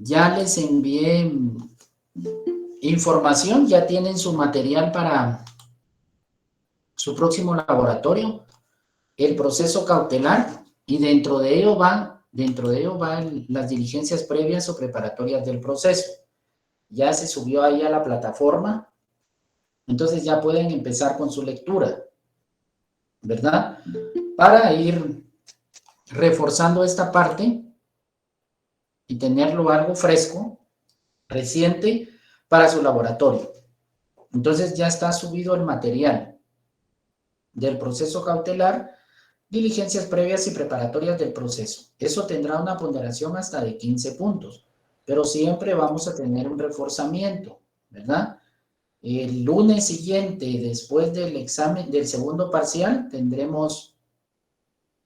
Ya les envié información, ya tienen su material para su próximo laboratorio, el proceso cautelar, y dentro de ello van las diligencias previas o preparatorias del proceso. Ya se subió ahí a la plataforma, entonces ya pueden empezar con su lectura, ¿verdad? Para ir reforzando esta parte y tenerlo algo fresco, reciente, para su laboratorio. Entonces ya está subido el material del proceso cautelar, diligencias previas y preparatorias del proceso. Eso tendrá una ponderación hasta de 15 puntos, pero siempre vamos a tener un reforzamiento, ¿verdad? El lunes siguiente, después del examen del segundo parcial, tendremos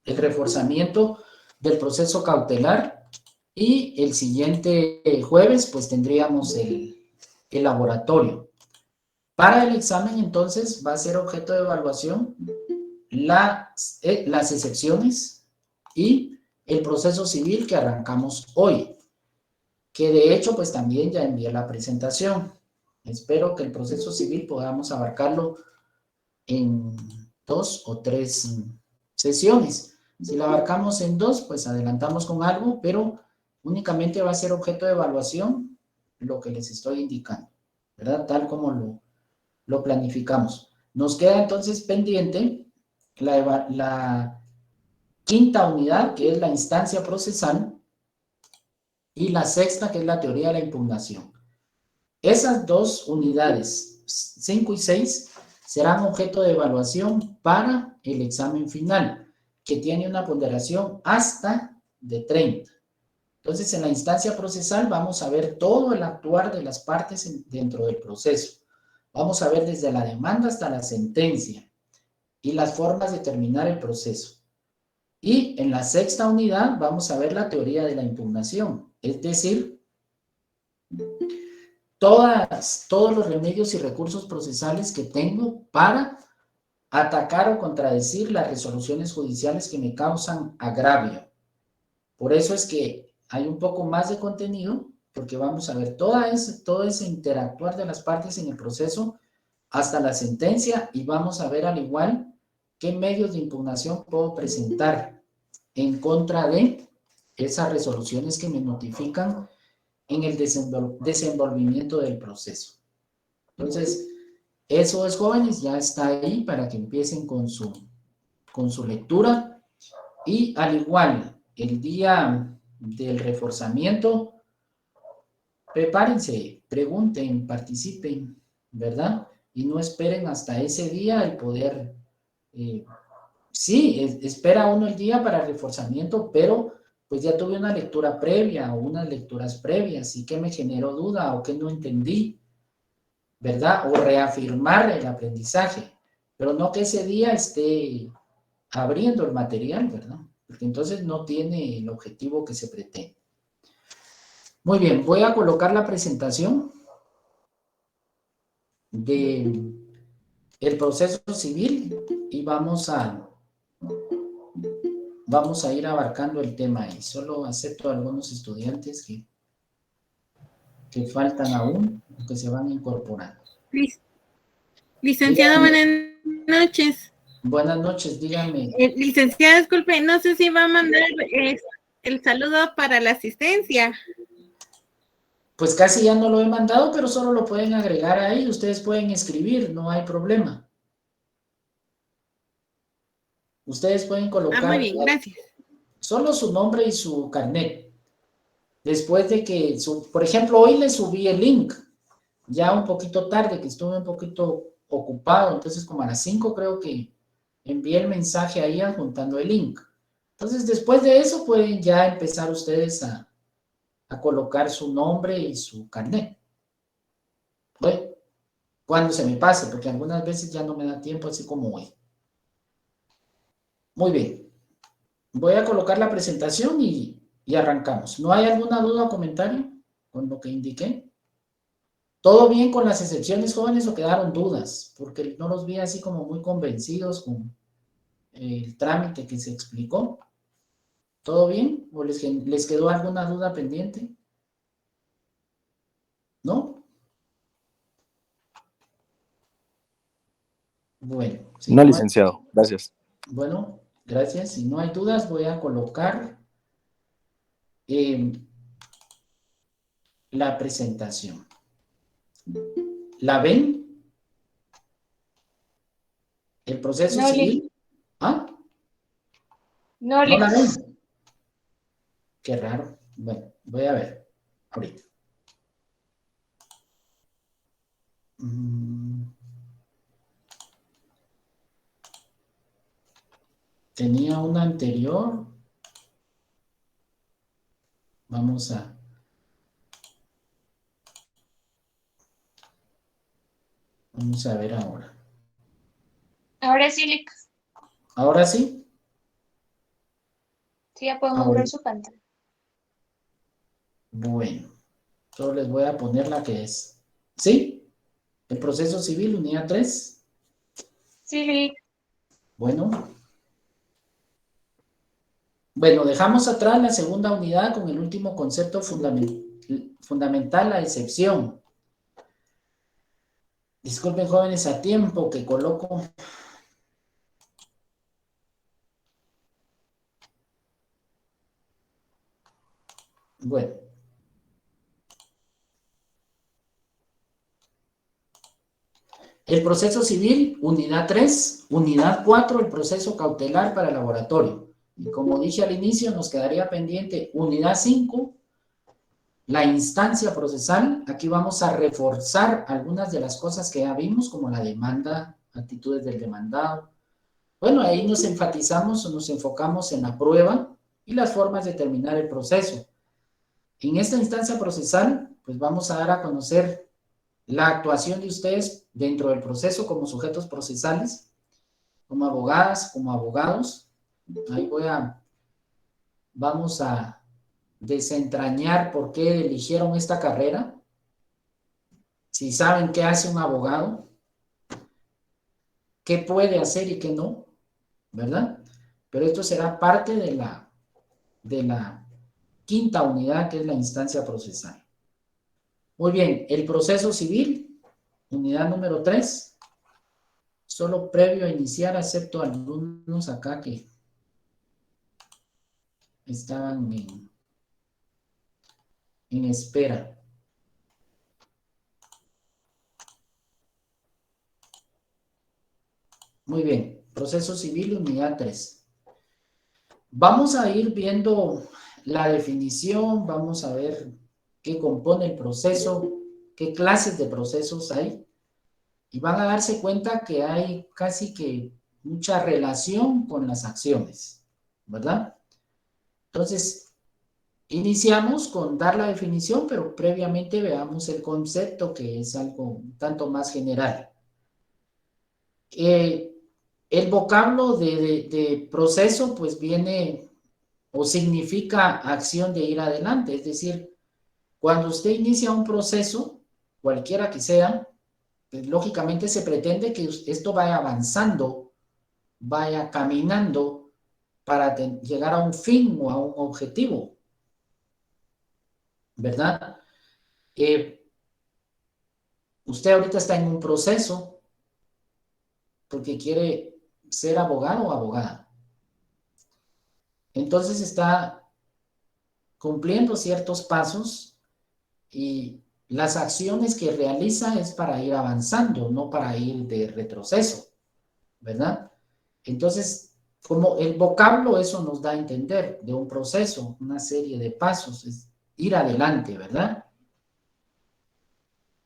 el reforzamiento del proceso cautelar y el siguiente jueves, pues tendríamos el laboratorio. Para el examen, entonces, va a ser objeto de evaluación las excepciones y el proceso civil que arrancamos hoy, que de hecho, pues también ya envié la presentación. Espero que el proceso civil podamos abarcarlo en 2 o 3 sesiones. Si la abarcamos en 2, pues adelantamos con algo, pero únicamente va a ser objeto de evaluación lo que les estoy indicando, ¿verdad? Tal como lo planificamos. Nos queda entonces pendiente la quinta unidad, que es la instancia procesal, y la sexta, que es la teoría de la impugnación. Esas dos unidades, 5 y 6, serán objeto de evaluación para el examen final, que tiene una ponderación hasta de 30. Entonces, en la instancia procesal vamos a ver todo el actuar de las partes dentro del proceso. Vamos a ver desde la demanda hasta la sentencia y las formas de terminar el proceso. Y en la sexta unidad vamos a ver la teoría de la impugnación, es decir, todos los remedios y recursos procesales que tengo para atacar o contradecir las resoluciones judiciales que me causan agravio. Por eso es que hay un poco más de contenido, porque vamos a ver todo ese interactuar de las partes en el proceso hasta la sentencia, y vamos a ver al igual qué medios de impugnación puedo presentar en contra de esas resoluciones que me notifican en el desenvolvimiento del proceso. Entonces, eso es, jóvenes, ya está ahí para que empiecen con su lectura, y al igual, el día del reforzamiento, prepárense, pregunten, participen, ¿verdad? Y no esperen hasta ese día el poder. Sí, espera uno el día para el reforzamiento, pero pues ya tuve una lectura previa o unas lecturas previas y que me generó duda o que no entendí, ¿verdad? O reafirmar el aprendizaje, pero no que ese día esté abriendo el material, ¿verdad? Porque entonces no tiene el objetivo que se pretende. Muy bien, voy a colocar la presentación de el proceso civil y vamos a ir abarcando el tema ahí. Solo acepto a algunos estudiantes que faltan aún, que se van incorporando. Licenciado, buenas noches. Buenas noches, dígame. Licenciada, disculpe, no sé si va a mandar el saludo para la asistencia. Pues casi ya no lo he mandado, pero solo lo pueden agregar ahí. Ustedes pueden escribir, no hay problema. Ustedes pueden colocar. Muy bien, gracias. Solo su nombre y su carnet. Después de que, por ejemplo, hoy le subí el link, ya un poquito tarde, que estuve un poquito ocupado, entonces como a las 5 creo que envié el mensaje ahí adjuntando el link. Entonces después de eso pueden ya empezar ustedes a colocar su nombre y su carnet. Bueno, cuando se me pase, porque algunas veces ya no me da tiempo, así como hoy. Muy bien. Voy a colocar la presentación y arrancamos. ¿No hay alguna duda o comentario con lo que indiqué? ¿Todo bien con las excepciones, jóvenes, o quedaron dudas? Porque no los vi así como muy convencidos con el trámite que se explicó. ¿Todo bien? ¿O les quedó alguna duda pendiente? Bueno, si No, no hay, licenciado. Gracias. bueno, gracias. Si no hay dudas, voy a colocar la presentación. ¿La ven? El proceso No, civil. ¿Ah? no, ¿No la ven? Qué raro. Bueno, voy a ver ahorita. Tenía una anterior. Vamos a ver ahora. Ahora sí, ¿Ahora sí? sí, ya podemos ver su pantalla. Bueno, solo les voy a poner la que es. ¿Sí? El proceso civil, unidad 3. Sí, Bueno. Bueno, dejamos atrás la segunda unidad con el último concepto fundamental, la excepción. Disculpen, jóvenes, a tiempo que coloco. Bueno. El proceso civil, unidad 3, unidad 4, el proceso cautelar para el laboratorio. Y como dije al inicio, nos quedaría pendiente unidad 5, la instancia procesal. Aquí vamos a reforzar algunas de las cosas que ya vimos, como la demanda, actitudes del demandado. Bueno, ahí nos enfatizamos o nos enfocamos en la prueba y las formas de terminar el proceso. En esta instancia procesal, pues vamos a dar a conocer la actuación de ustedes dentro del proceso como sujetos procesales, como abogadas, como abogados. Ahí vamos a desentrañar por qué eligieron esta carrera, si saben qué hace un abogado, qué puede hacer y qué no, ¿verdad? Pero esto será parte de la quinta unidad, que es la instancia procesal. Muy bien, el proceso civil, unidad número 3, solo previo a iniciar, acepto alumnos acá que estaban en espera. Muy bien, proceso civil, unidad 3. Vamos a ir viendo la definición, vamos a ver qué compone el proceso, qué clases de procesos hay, y van a darse cuenta que hay casi que mucha relación con las acciones, ¿verdad? Entonces, iniciamos con dar la definición, pero previamente veamos el concepto, que es algo un tanto más general. El vocablo de proceso, pues viene o significa acción de ir adelante, es decir, cuando usted inicia un proceso, cualquiera que sea, pues lógicamente se pretende que esto vaya avanzando, vaya caminando para llegar a un fin o a un objetivo, ¿verdad? Usted ahorita está en un proceso porque quiere ser abogado o abogada. Entonces está cumpliendo ciertos pasos y las acciones que realiza es para ir avanzando, no para ir de retroceso, ¿verdad? Entonces, como el vocablo, eso nos da a entender de un proceso, una serie de pasos, es ir adelante, ¿verdad?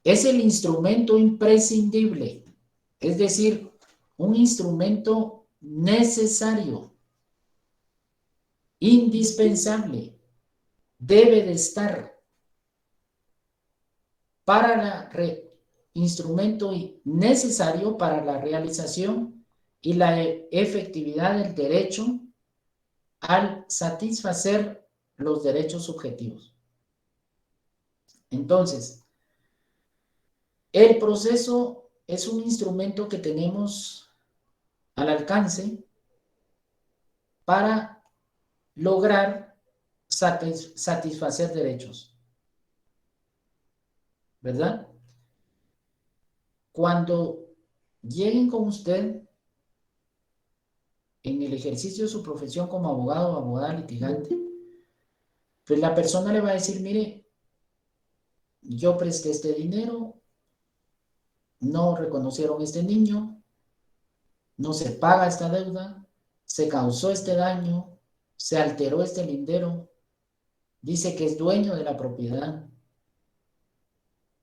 Es el instrumento imprescindible, es decir, un instrumento necesario, indispensable, debe de estar para instrumento necesario para la realización y la efectividad del derecho al satisfacer los derechos subjetivos. Entonces, el proceso es un instrumento que tenemos al alcance para lograr satisfacer derechos, ¿verdad? Cuando lleguen con usted en el ejercicio de su profesión como abogado o abogada litigante, pues la persona le va a decir, mire, yo presté este dinero, no reconocieron este niño, no se paga esta deuda, se causó este daño, se alteró este lindero, dice que es dueño de la propiedad.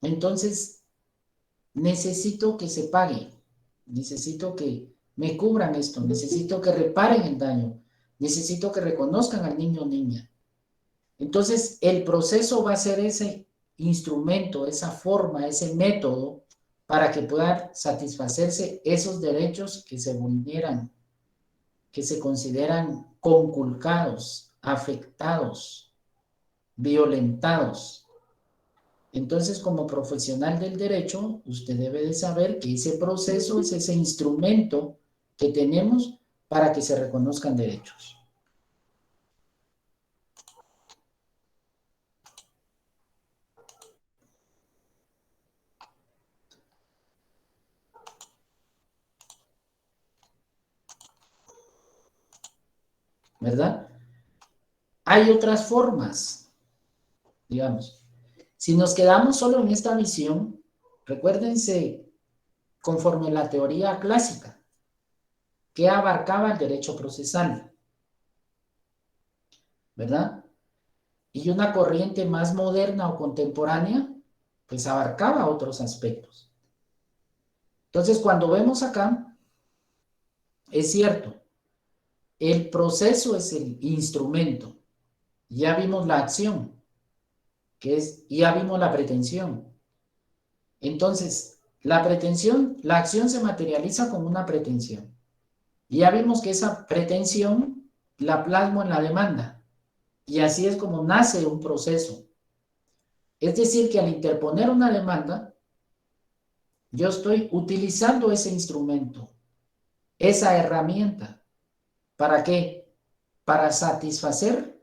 Entonces, necesito que se pague, necesito que me cubran esto, necesito que reparen el daño, necesito que reconozcan al niño o niña. Entonces, el proceso va a ser ese instrumento, esa forma, ese método para que puedan satisfacerse esos derechos que se vulneran, que se consideran conculcados, afectados, violentados. Entonces, como profesional del derecho, usted debe de saber que ese proceso es ese instrumento que tenemos para que se reconozcan derechos. ¿Verdad? Hay otras formas, digamos. Si nos quedamos solo en esta visión, recuérdense, conforme la teoría clásica, que abarcaba el derecho procesal, ¿verdad? Y una corriente más moderna o contemporánea, pues abarcaba otros aspectos. Entonces, cuando vemos acá, es cierto, el proceso es el instrumento. Ya vimos la acción, ya vimos la pretensión. Entonces, la pretensión, la acción se materializa como una pretensión. Ya vimos que esa pretensión la plasmo en la demanda. Y así es como nace un proceso. Es decir, que al interponer una demanda, yo estoy utilizando ese instrumento, esa herramienta. ¿Para qué? Para satisfacer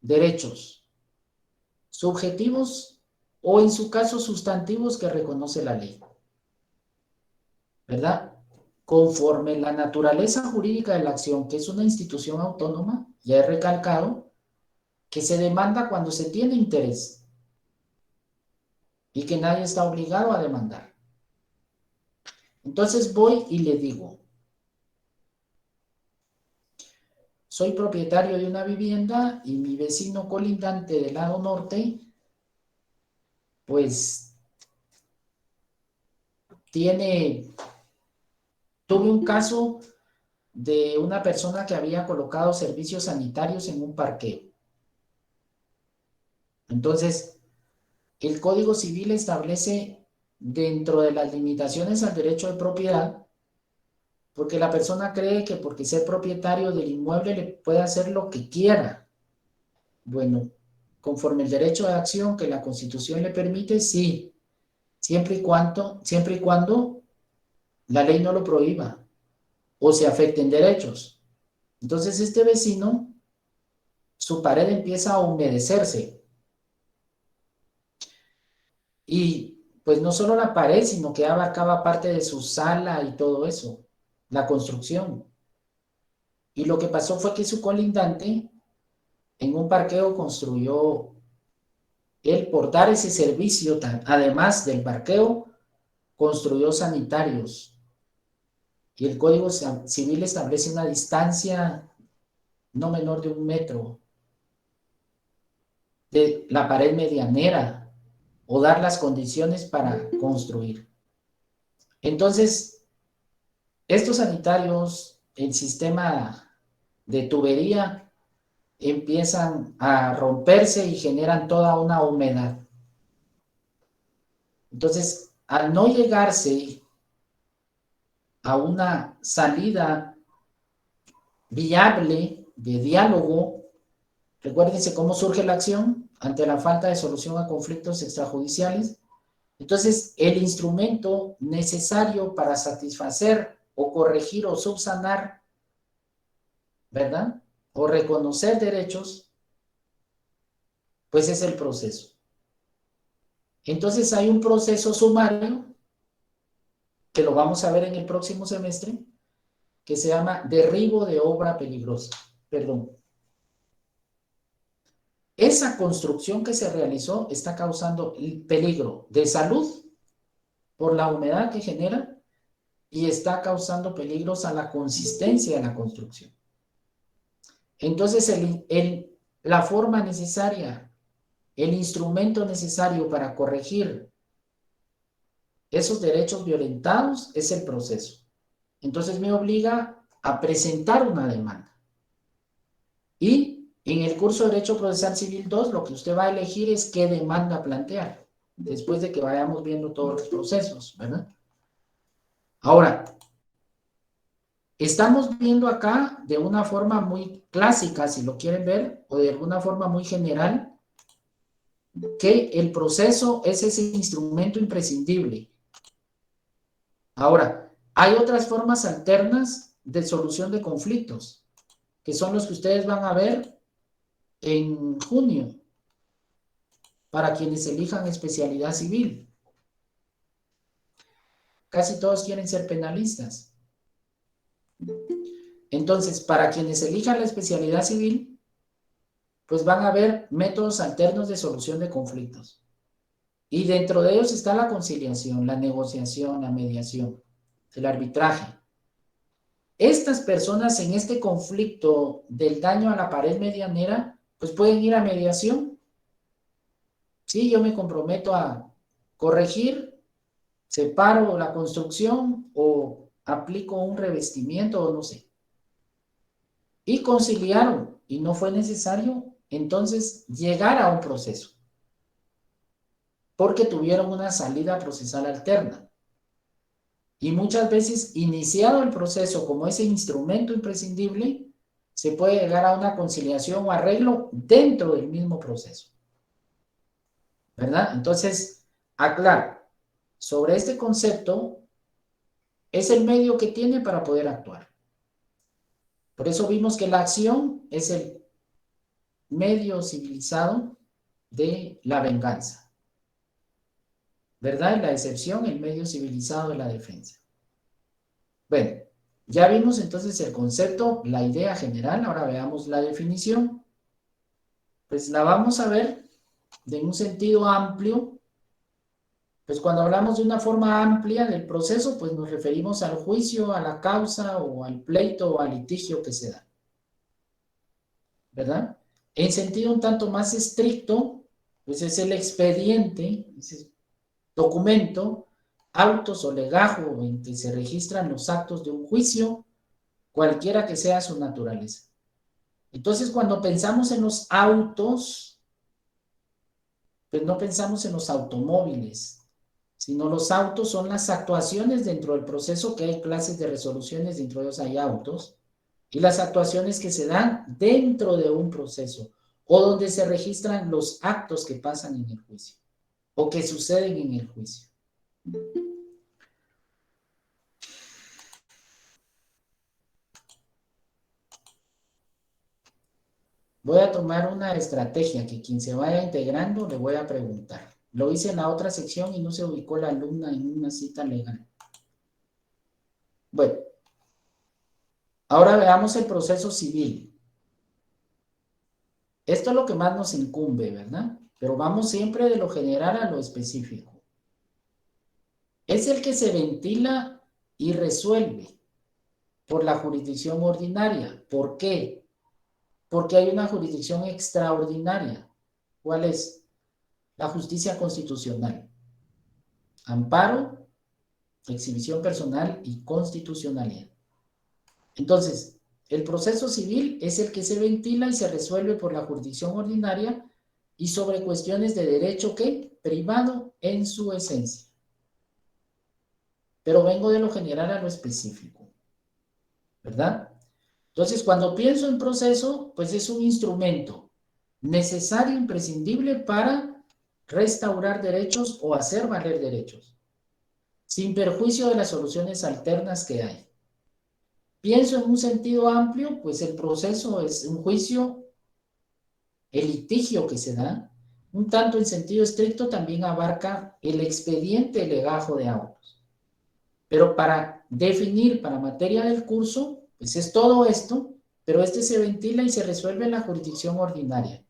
derechos subjetivos o en su caso sustantivos que reconoce la ley. ¿Verdad? Conforme la naturaleza jurídica de la acción, que es una institución autónoma, ya he recalcado, que se demanda cuando se tiene interés y que nadie está obligado a demandar. Entonces voy y le digo, soy propietario de una vivienda y mi vecino colindante del lado norte, pues tuve un caso de una persona que había colocado servicios sanitarios en un parqueo. Entonces, el Código Civil establece dentro de las limitaciones al derecho de propiedad, porque la persona cree que porque ser propietario del inmueble le puede hacer lo que quiera. Bueno, conforme el derecho de acción que la Constitución le permite, sí, siempre y cuando la ley no lo prohíba o se afecten derechos. Entonces, este vecino, su pared empieza a humedecerse. Y pues no solo la pared, sino que abarcaba parte de su sala y todo eso, la construcción. Y lo que pasó fue que su colindante en un parqueo construyó, él por dar ese servicio, además del parqueo, construyó sanitarios. Y el Código Civil establece una distancia no menor de 1 metro de la pared medianera o dar las condiciones para construir. Entonces, estos sanitarios, el sistema de tubería, empiezan a romperse y generan toda una humedad. Entonces, al no llegarse a una salida viable de diálogo, recuérdense cómo surge la acción ante la falta de solución a conflictos extrajudiciales. Entonces, el instrumento necesario para satisfacer o corregir o subsanar, ¿verdad? O reconocer derechos, pues es el proceso. Entonces hay un proceso sumario que lo vamos a ver en el próximo semestre, que se llama derribo de obra peligrosa. Perdón. Esa construcción que se realizó está causando peligro de salud por la humedad que genera y está causando peligros a la consistencia de la construcción. Entonces, la forma necesaria, el instrumento necesario para corregir esos derechos violentados es el proceso. Entonces, me obliga a presentar una demanda. Y en el curso de Derecho Procesal Civil 2, lo que usted va a elegir es qué demanda plantear, después de que vayamos viendo todos los procesos, ¿verdad? Ahora, estamos viendo acá de una forma muy clásica, si lo quieren ver, o de alguna forma muy general, que el proceso es ese instrumento imprescindible. Ahora, hay otras formas alternas de solución de conflictos, que son los que ustedes van a ver en junio, para quienes elijan especialidad civil. Casi todos quieren ser penalistas. Entonces, para quienes elijan la especialidad civil, pues van a ver métodos alternos de solución de conflictos. Y dentro de ellos está la conciliación, la negociación, la mediación, el arbitraje. Estas personas en este conflicto del daño a la pared medianera, pues pueden ir a mediación. Sí, yo me comprometo a corregir, separo la construcción o aplico un revestimiento o no sé. Y conciliaron y no fue necesario entonces llegar a un proceso, porque tuvieron una salida procesal alterna. Y muchas veces, iniciado el proceso como ese instrumento imprescindible, se puede llegar a una conciliación o arreglo dentro del mismo proceso. ¿Verdad? Entonces, aclaro, sobre este concepto, es el medio que tiene para poder actuar. Por eso vimos que la acción es el medio civilizado de la venganza. ¿Verdad? Y la excepción, el medio civilizado de la defensa. Bueno, ya vimos entonces el concepto, la idea general, ahora veamos la definición. Pues la vamos a ver en un sentido amplio. Pues cuando hablamos de una forma amplia del proceso, pues nos referimos al juicio, a la causa o al pleito o al litigio que se da. ¿Verdad? En sentido un tanto más estricto, pues es el expediente, ese documento, autos o legajo en que se registran los actos de un juicio, cualquiera que sea su naturaleza. Entonces, cuando pensamos en los autos, pues no pensamos en los automóviles, sino los autos son las actuaciones dentro del proceso, que hay clases de resoluciones, dentro de ellos hay autos, y las actuaciones que se dan dentro de un proceso, o donde se registran los actos que pasan en el juicio, o que suceden en el juicio. Voy a tomar una estrategia que quien se vaya integrando le voy a preguntar. Lo hice en la otra sección y no se ubicó la alumna en una cita legal. Bueno, ahora veamos el proceso civil. Esto es lo que más nos incumbe, ¿verdad? Pero vamos siempre de lo general a lo específico. Es el que se ventila y resuelve por la jurisdicción ordinaria. ¿Por qué? Porque hay una jurisdicción extraordinaria. ¿Cuál es? La justicia constitucional. Amparo, exhibición personal y constitucionalidad. Entonces, el proceso civil es el que se ventila y se resuelve por la jurisdicción ordinaria y sobre cuestiones de derecho, ¿qué? Privado en su esencia. Pero vengo de lo general a lo específico, ¿verdad? Entonces, cuando pienso en proceso, pues es un instrumento necesario, imprescindible para restaurar derechos o hacer valer derechos, sin perjuicio de las soluciones alternas que hay. Pienso en un sentido amplio, pues el proceso es un juicio, el litigio que se da, un tanto en sentido estricto también abarca el expediente legajo de autos. Pero para definir, para materia del curso, pues es todo esto, pero este se ventila y se resuelve en la jurisdicción ordinaria,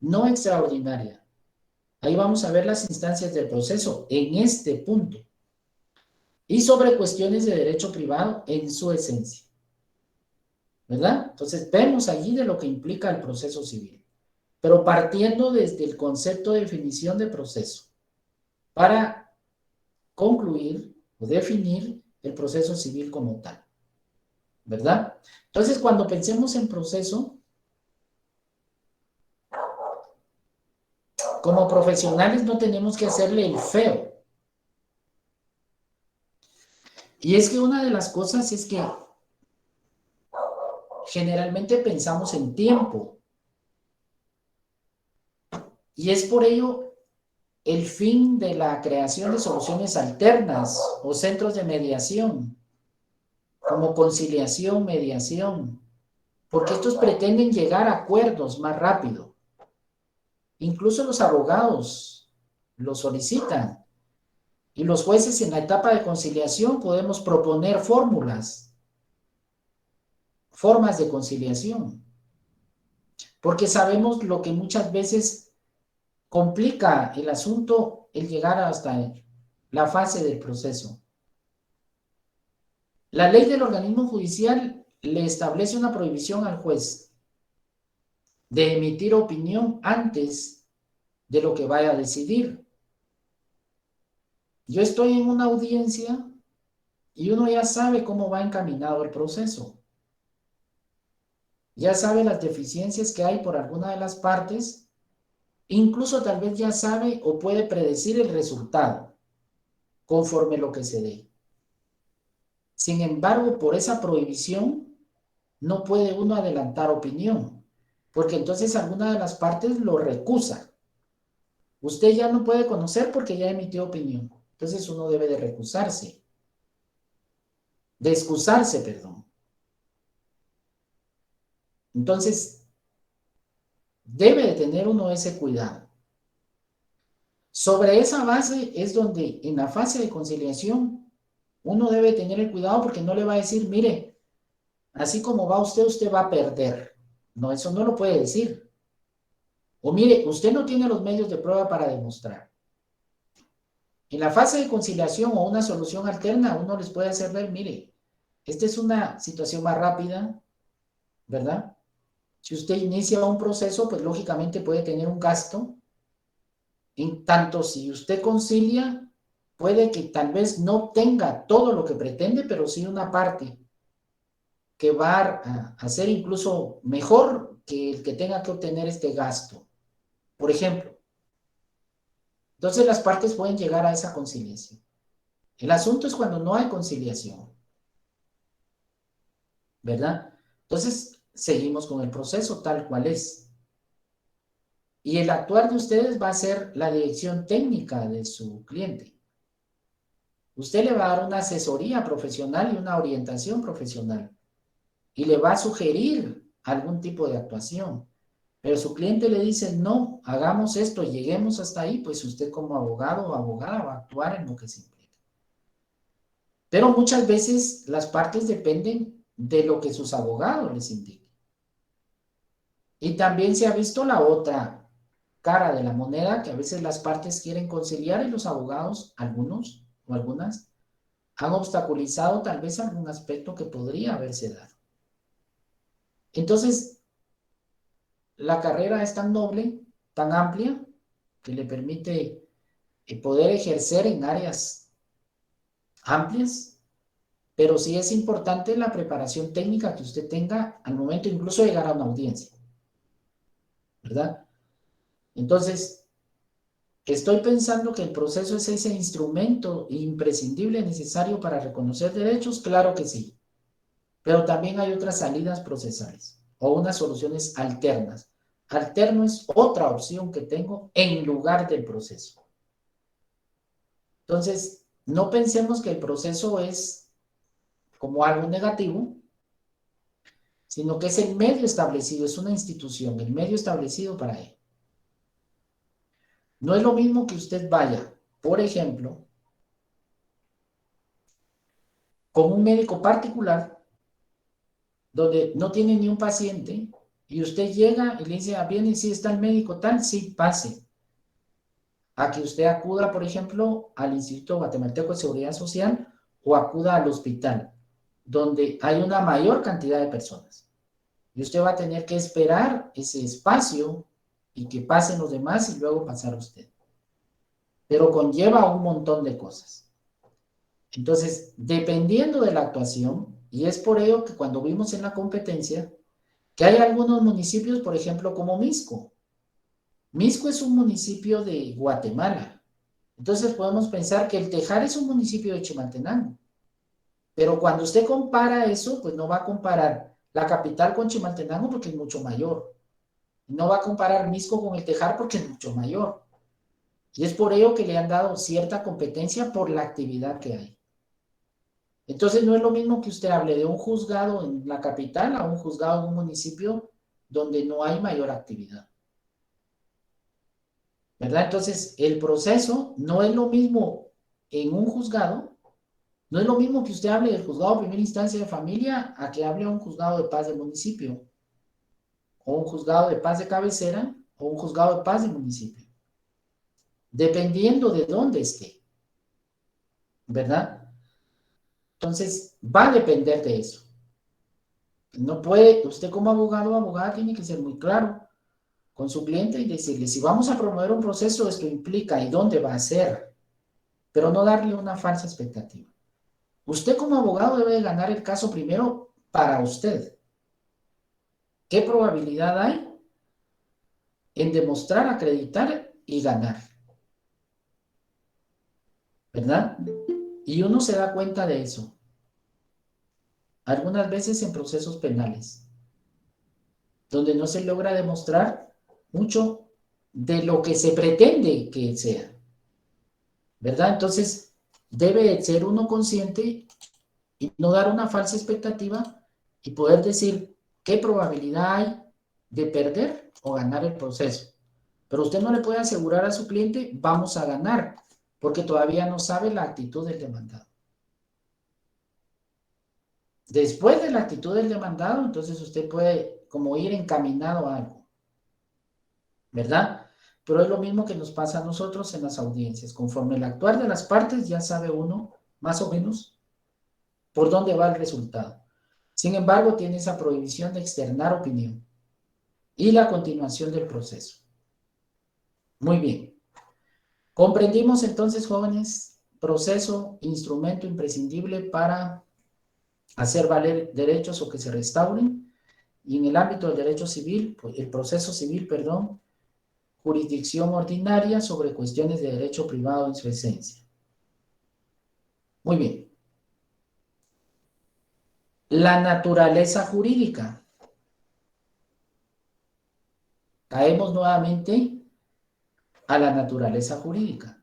no extraordinaria. Ahí vamos a ver las instancias del proceso en este punto. Y sobre cuestiones de derecho privado en su esencia. ¿Verdad? Entonces vemos allí de lo que implica el proceso civil. Pero partiendo desde el concepto de definición de proceso, para concluir o definir el proceso civil como tal. ¿Verdad? Entonces, cuando pensemos en proceso, como profesionales no tenemos que hacerle el feo. Y es que una de las cosas es que generalmente pensamos en tiempo. Y es por ello el fin de la creación de soluciones alternas o centros de mediación, como conciliación, mediación, porque estos pretenden llegar a acuerdos más rápido. Incluso los abogados lo solicitan. Y los jueces en la etapa de conciliación podemos proponer fórmulas, formas de conciliación, porque sabemos lo que muchas veces complica el asunto, el llegar hasta la fase del proceso. La ley del organismo judicial le establece una prohibición al juez de emitir opinión antes de lo que vaya a decidir. Yo estoy en una audiencia y uno ya sabe cómo va encaminado el proceso. Ya sabe las deficiencias que hay por alguna de las partes, incluso tal vez ya sabe o puede predecir el resultado conforme lo que se dé. Sin embargo, por esa prohibición no puede uno adelantar opinión, porque entonces alguna de las partes lo recusa. Usted ya no puede conocer porque ya emitió opinión. Entonces uno debe de recusarse, de excusarse, perdón. Entonces, debe de tener uno ese cuidado. Sobre esa base es donde en la fase de conciliación uno debe tener el cuidado porque no le va a decir, mire, así como va usted, usted va a perder. No, eso no lo puede decir. O mire, usted no tiene los medios de prueba para demostrar. En la fase de conciliación o una solución alterna, uno les puede hacer ver, mire, esta es una situación más rápida, ¿verdad? Si usted inicia un proceso, pues lógicamente puede tener un gasto. En tanto, si usted concilia, puede que tal vez no tenga todo lo que pretende, pero sí una parte que va a ser incluso mejor que el que tenga que obtener este gasto. Por ejemplo, entonces las partes pueden llegar a esa conciliación. El asunto es cuando no hay conciliación, ¿verdad? Entonces, seguimos con el proceso tal cual es. Y el actuar de ustedes va a ser la dirección técnica de su cliente. Usted le va a dar una asesoría profesional y una orientación profesional. Y le va a sugerir algún tipo de actuación. Pero su cliente le dice, no, hagamos esto, lleguemos hasta ahí, pues usted como abogado o abogada va a actuar en lo que se implica. Pero muchas veces las partes dependen de lo que sus abogados les indiquen. Y también se ha visto la otra cara de la moneda, que a veces las partes quieren conciliar y los abogados, algunos o algunas, han obstaculizado tal vez algún aspecto que podría haberse dado. Entonces, la carrera es tan noble, tan amplia, que le permite poder ejercer en áreas amplias, pero sí es importante la preparación técnica que usted tenga al momento incluso de llegar a una audiencia, ¿verdad? Entonces, ¿estoy pensando que el proceso es ese instrumento imprescindible, necesario para reconocer derechos? Claro que sí, pero también hay otras salidas procesales o unas soluciones alternas. Alterno es otra opción que tengo en lugar del proceso. Entonces, no pensemos que el proceso es como algo negativo, sino que es el medio establecido, es una institución, el medio establecido para ello. No es lo mismo que usted vaya, por ejemplo, con un médico particular, donde no tiene ni un paciente, y usted llega y le dice, viene, sí, está el médico tal, sí, pase. A que usted acuda, por ejemplo, al Instituto Guatemalteco de Seguridad Social o acuda al hospital, donde hay una mayor cantidad de personas. Y usted va a tener que esperar ese espacio y que pasen los demás y luego pasar usted. Pero conlleva un montón de cosas. Entonces, dependiendo de la actuación, y es por ello que cuando vimos en la competencia, que hay algunos municipios, por ejemplo, como Misco. Misco es un municipio de Guatemala. Entonces podemos pensar que el Tejar es un municipio de Chimaltenango. Pero cuando usted compara eso, pues no va a comparar la capital con Chimaltenango porque es mucho mayor. No va a comparar Misco con el Tejar porque es mucho mayor. Y es por ello que le han dado cierta competencia por la actividad que hay. Entonces no es lo mismo que usted hable de un juzgado en la capital a un juzgado en un municipio donde no hay mayor actividad. ¿Verdad? Entonces el proceso no es lo mismo en un juzgado, no es lo mismo que usted hable del juzgado de primera instancia de familia a que hable a un juzgado de paz del municipio, o un juzgado de paz de cabecera, o un juzgado de paz del municipio. Dependiendo de dónde esté. ¿Verdad? Entonces, va a depender de eso. No puede, usted como abogado o abogada tiene que ser muy claro con su cliente y decirle, si vamos a promover un proceso, esto implica y dónde va a ser, pero no darle una falsa expectativa. Usted como abogado debe ganar el caso primero para usted. ¿Qué probabilidad hay en demostrar, acreditar y ganar? ¿Verdad? Y uno se da cuenta de eso. Algunas veces en procesos penales, donde no se logra demostrar mucho de lo que se pretende que sea. ¿Verdad? Entonces, debe ser uno consciente y no dar una falsa expectativa y poder decir qué probabilidad hay de perder o ganar el proceso. Pero usted no le puede asegurar a su cliente, vamos a ganar, porque todavía no sabe la actitud del demandado. Después de la actitud del demandado, entonces usted puede como ir encaminado a algo, ¿verdad? Pero es lo mismo que nos pasa a nosotros en las audiencias. Conforme el actuar de las partes, ya sabe uno, más o menos, por dónde va el resultado. Sin embargo, tiene esa prohibición de externar opinión y la continuación del proceso. Muy bien. Comprendimos entonces, jóvenes, proceso, instrumento imprescindible para hacer valer derechos o que se restauren. Y en el ámbito del derecho civil, pues, el proceso civil, perdón, jurisdicción ordinaria sobre cuestiones de derecho privado en su esencia. Muy bien. La naturaleza jurídica. Caemos nuevamente a la naturaleza jurídica,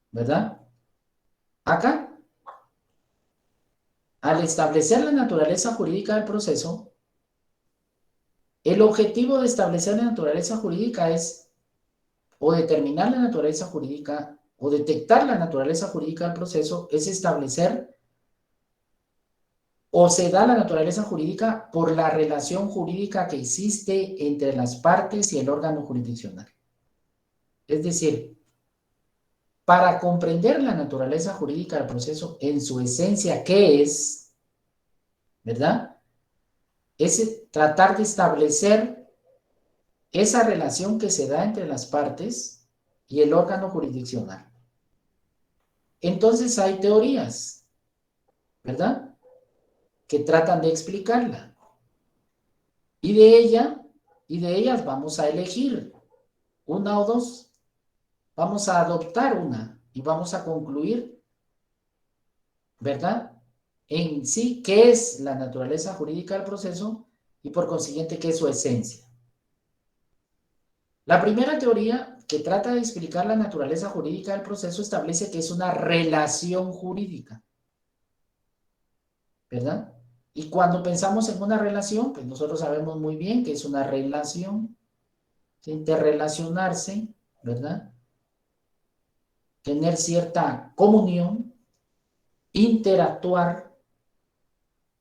¿verdad? Acá, al establecer la naturaleza jurídica del proceso, el objetivo de establecer la naturaleza jurídica es o determinar la naturaleza jurídica o detectar la naturaleza jurídica del proceso, es establecer o se da la naturaleza jurídica por la relación jurídica que existe entre las partes y el órgano jurisdiccional. Es decir, para comprender la naturaleza jurídica del proceso en su esencia, ¿qué es? ¿Verdad? Es tratar de establecer esa relación que se da entre las partes y el órgano jurisdiccional. Entonces hay teorías, ¿verdad? Que tratan de explicarla. Y de ellas vamos a elegir una o dos. Vamos a adoptar una y vamos a concluir, ¿verdad? En sí, ¿qué es la naturaleza jurídica del proceso? Y por consiguiente, ¿qué es su esencia? La primera teoría que trata de explicar la naturaleza jurídica del proceso establece que es una relación jurídica, ¿verdad? Y cuando pensamos en una relación, pues nosotros sabemos muy bien que es una relación, interrelacionarse, ¿verdad? Tener cierta comunión, interactuar,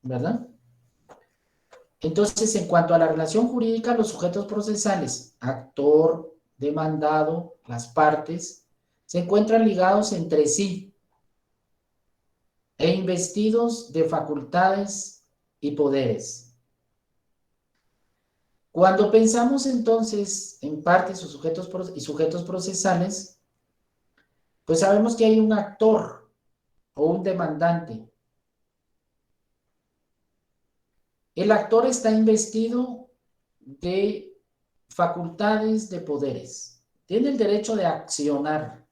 ¿verdad? Entonces, en cuanto a la relación jurídica, los sujetos procesales, actor, demandado, las partes, se encuentran ligados entre sí e investidos de facultades y poderes. Cuando pensamos entonces en partes o sujetos procesales, pues sabemos que hay un actor o un demandante. El actor está investido de facultades, de poderes. Tiene el derecho de accionar,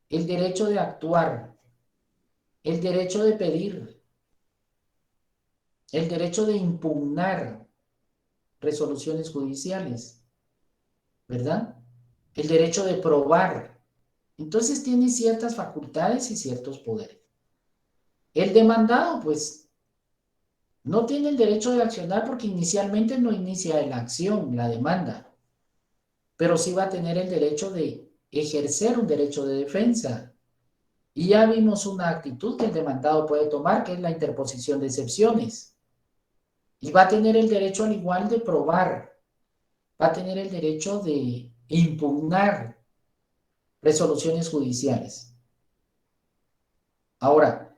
el derecho de actuar, el derecho de pedir, el derecho de impugnar resoluciones judiciales, ¿verdad? El derecho de probar. Entonces tiene ciertas facultades y ciertos poderes. El demandado, pues, no tiene el derecho de accionar porque inicialmente no inicia la acción, la demanda, pero sí va a tener el derecho de ejercer un derecho de defensa. Y ya vimos una actitud que el demandado puede tomar, que es la interposición de excepciones. Y va a tener el derecho al igual de probar, va a tener el derecho de impugnar resoluciones judiciales. Ahora,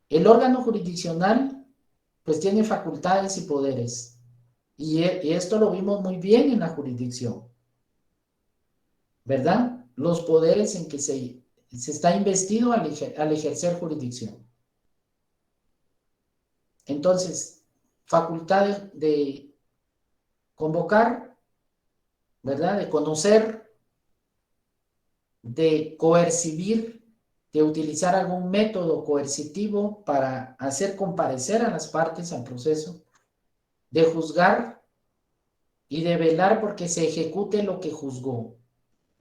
el órgano jurisdiccional pues tiene facultades y poderes. Y esto lo vimos muy bien en la jurisdicción, ¿verdad? Los poderes en que se está investido al ejercer jurisdicción. Entonces, facultad de convocar, ¿verdad? De conocer, de coercibir, de utilizar algún método coercitivo para hacer comparecer a las partes al proceso, de juzgar y de velar porque se ejecute lo que juzgó.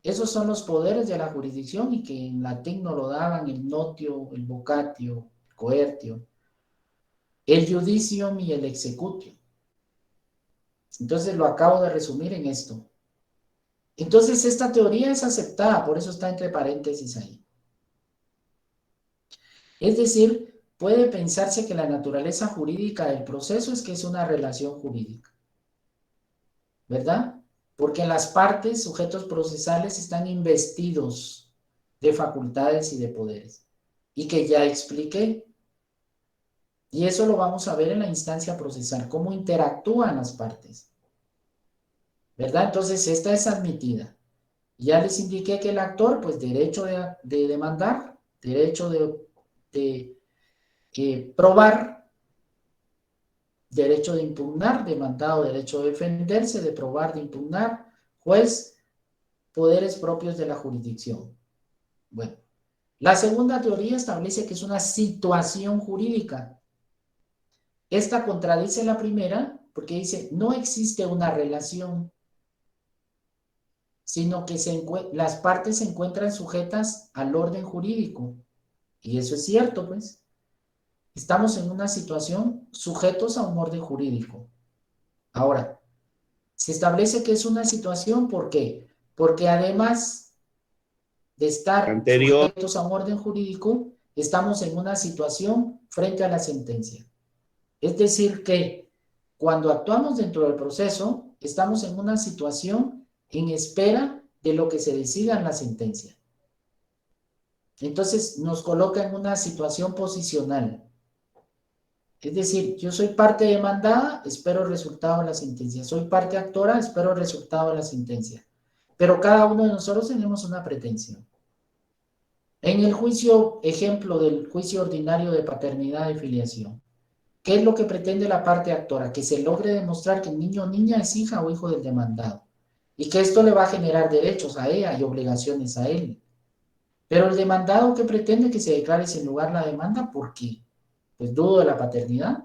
Esos son los poderes de la jurisdicción y que en latín nos lo daban el notio, el vocatio, el coertio, el judicium y el executio. Entonces lo acabo de resumir en esto. Entonces esta teoría es aceptada, por eso está entre paréntesis ahí. Es decir, puede pensarse que la naturaleza jurídica del proceso es que es una relación jurídica, ¿verdad? Porque las partes, sujetos procesales, están investidos de facultades y de poderes, y que ya expliqué. Y eso lo vamos a ver en la instancia procesal, cómo interactúan las partes, ¿verdad? Entonces, esta es admitida. Ya les indiqué que el actor, pues, derecho de demandar, derecho de probar, derecho de impugnar, demandado, derecho de defenderse, de probar, de impugnar, juez, poderes propios de la jurisdicción. Bueno, la segunda teoría establece que es una situación jurídica. Esta contradice la primera porque dice, no existe una relación, sino que las partes se encuentran sujetas al orden jurídico. Y eso es cierto, pues. Estamos en una situación sujetos a un orden jurídico. Ahora, se establece que es una situación, ¿por qué? Porque además de estar sujetos a un orden jurídico, estamos en una situación frente a la sentencia. Es decir que cuando actuamos dentro del proceso, estamos en una situación en espera de lo que se decida en la sentencia. Entonces nos coloca en una situación posicional. Es decir, yo soy parte demandada, espero el resultado de la sentencia. Soy parte actora, espero el resultado de la sentencia. Pero cada uno de nosotros tenemos una pretensión. En el juicio, ejemplo del juicio ordinario de paternidad y filiación, ¿qué es lo que pretende la parte actora? Que se logre demostrar que el niño o niña es hija o hijo del demandado. Y que esto le va a generar derechos a ella y obligaciones a él. Pero el demandado que pretende que se declare sin lugar la demanda, ¿por qué? Pues dudo de la paternidad,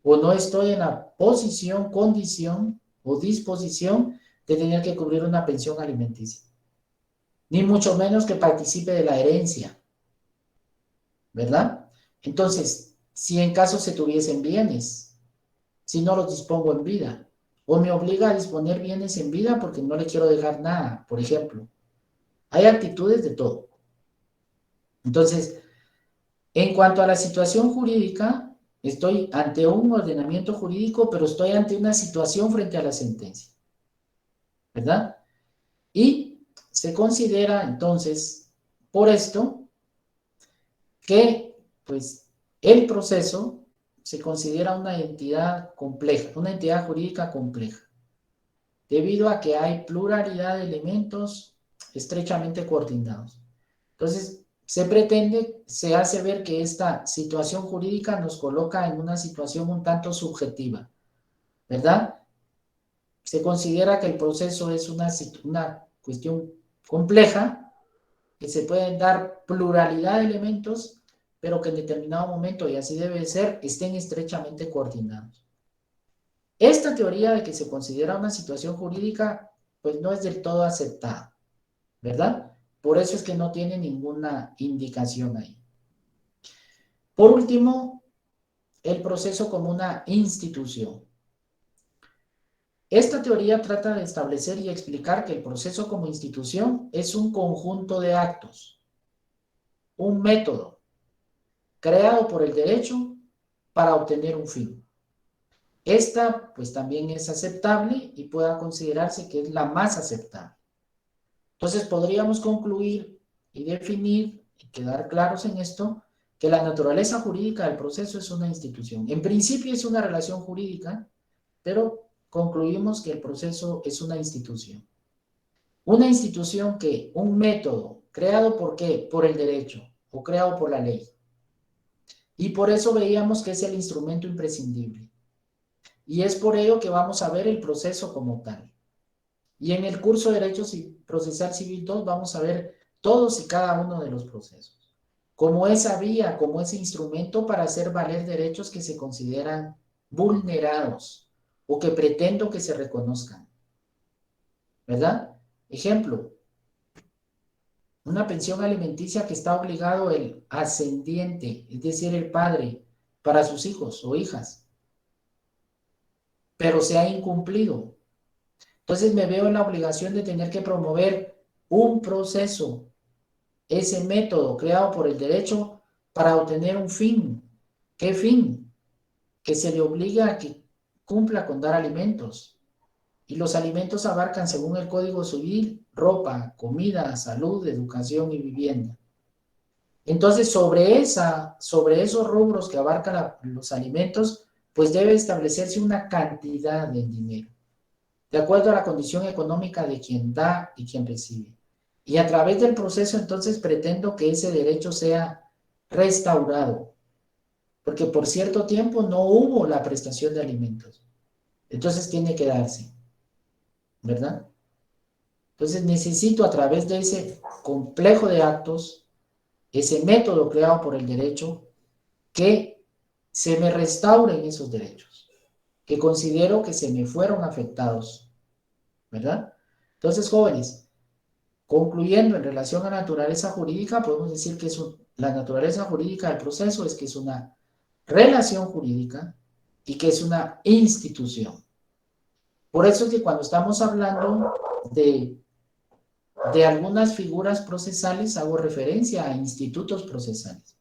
o no estoy en la posición, condición o disposición de tener que cubrir una pensión alimenticia. Ni mucho menos que participe de la herencia, ¿verdad? Entonces, si en caso se tuviesen bienes, si no los dispongo en vida, o me obliga a disponer bienes en vida porque no le quiero dejar nada, por ejemplo. Hay actitudes de todo. Entonces, en cuanto a la situación jurídica, Estoy ante un ordenamiento jurídico, pero estoy ante una situación frente a la sentencia, ¿verdad? Y se considera entonces, por esto, que pues el proceso se considera una entidad compleja, una entidad jurídica compleja, debido a que hay pluralidad de elementos estrechamente coordinados. Entonces, se pretende, se hace ver que esta situación jurídica nos coloca en una situación un tanto subjetiva, ¿verdad? Se considera que el proceso es una cuestión compleja, que se pueden dar pluralidad de elementos, pero que en determinado momento, y así debe ser, estén estrechamente coordinados. Esta teoría de que se considera una situación jurídica, pues no es del todo aceptada, ¿verdad? Por eso es que no tiene ninguna indicación ahí. Por último, el proceso como una institución. Esta teoría trata de establecer y explicar que el proceso como institución es un conjunto de actos, un método creado por el derecho para obtener un fin. Esta, pues también es aceptable y pueda considerarse que es la más aceptable. Entonces podríamos concluir y definir y quedar claros en esto que la naturaleza jurídica del proceso es una institución. En principio es una relación jurídica, pero concluimos que el proceso es una institución. Una institución que, un método, creado ¿por qué? Por el derecho o creado por la ley. Y por eso veíamos que es el instrumento imprescindible. Y es por ello que vamos a ver el proceso como tal. Y en el curso de Derecho Procesal Civil 2 vamos a ver todos y cada uno de los procesos. Como esa vía, como ese instrumento para hacer valer derechos que se consideran vulnerados o que pretendo que se reconozcan. ¿Verdad? Ejemplo, una pensión alimenticia que está obligado el ascendiente, es decir, el padre, para sus hijos o hijas, pero se ha incumplido. Entonces me veo en la obligación de tener que promover un proceso, ese método creado por el derecho para obtener un fin. ¿Qué fin? Que se le obliga a que cumpla con dar alimentos. Y los alimentos abarcan, según el Código Civil, ropa, comida, salud, educación y vivienda. Entonces, sobre esos rubros que abarcan los alimentos, pues debe establecerse una cantidad de dinero, de acuerdo a la condición económica de quien da y quien recibe. Y a través del proceso, entonces, pretendo que ese derecho sea restaurado, porque por cierto tiempo no hubo la prestación de alimentos. Entonces, tiene que darse, ¿verdad? Entonces, necesito a través de ese complejo de actos, ese método creado por el derecho, que se me restauren esos derechos, que considero que se me fueron afectados, ¿verdad? Entonces, jóvenes, concluyendo en relación a la naturaleza jurídica, podemos decir que la naturaleza jurídica del proceso es que es una relación jurídica y que es una institución. Por eso es que cuando estamos hablando de algunas figuras procesales, hago referencia a institutos procesales.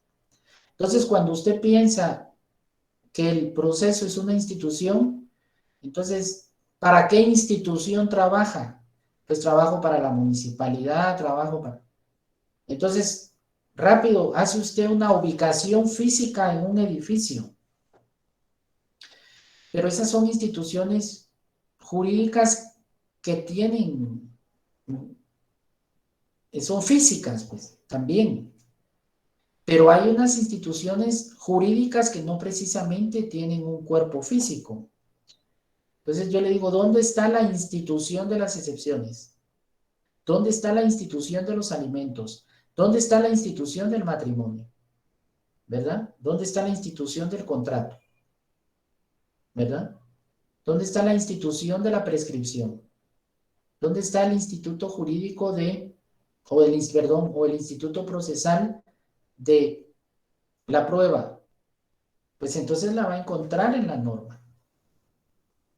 Entonces, cuando usted piensa que el proceso es una institución, entonces, ¿para qué institución trabaja? Pues trabajo para la municipalidad, trabajo para... Entonces, rápido, hace usted una ubicación física en un edificio. Pero esas son instituciones jurídicas que tienen, son físicas, pues, también. Pero hay unas instituciones jurídicas que no precisamente tienen un cuerpo físico. Entonces yo le digo, ¿dónde está la institución de las excepciones? ¿Dónde está la institución de los alimentos? ¿Dónde está la institución del matrimonio? ¿Verdad? ¿Dónde está la institución del contrato? ¿Verdad? ¿Dónde está la institución de la prescripción? ¿Dónde está el instituto jurídico o el instituto procesal de la prueba? Pues entonces la va a encontrar en la norma.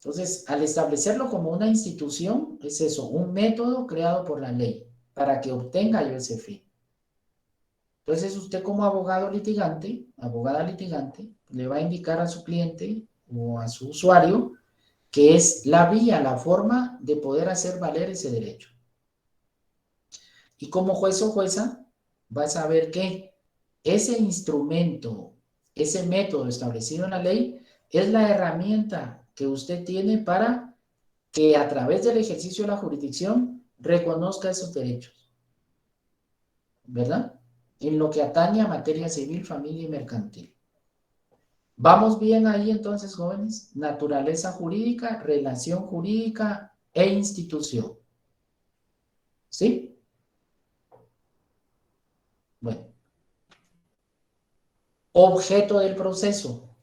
Entonces, al establecerlo como una institución, es eso, un método creado por la ley para que obtenga yo ese fin. Entonces usted como abogado litigante, abogada litigante, le va a indicar a su cliente o a su usuario que es la vía, la forma de poder hacer valer ese derecho. Y como juez o jueza, va a saber que ese instrumento, ese método establecido en la ley, es la herramienta que usted tiene para que a través del ejercicio de la jurisdicción reconozca esos derechos, ¿verdad? En lo que atañe a materia civil, familia y mercantil. ¿Vamos bien ahí entonces, jóvenes? Naturaleza jurídica, relación jurídica e institución. ¿Sí? Bueno. Objeto del proceso.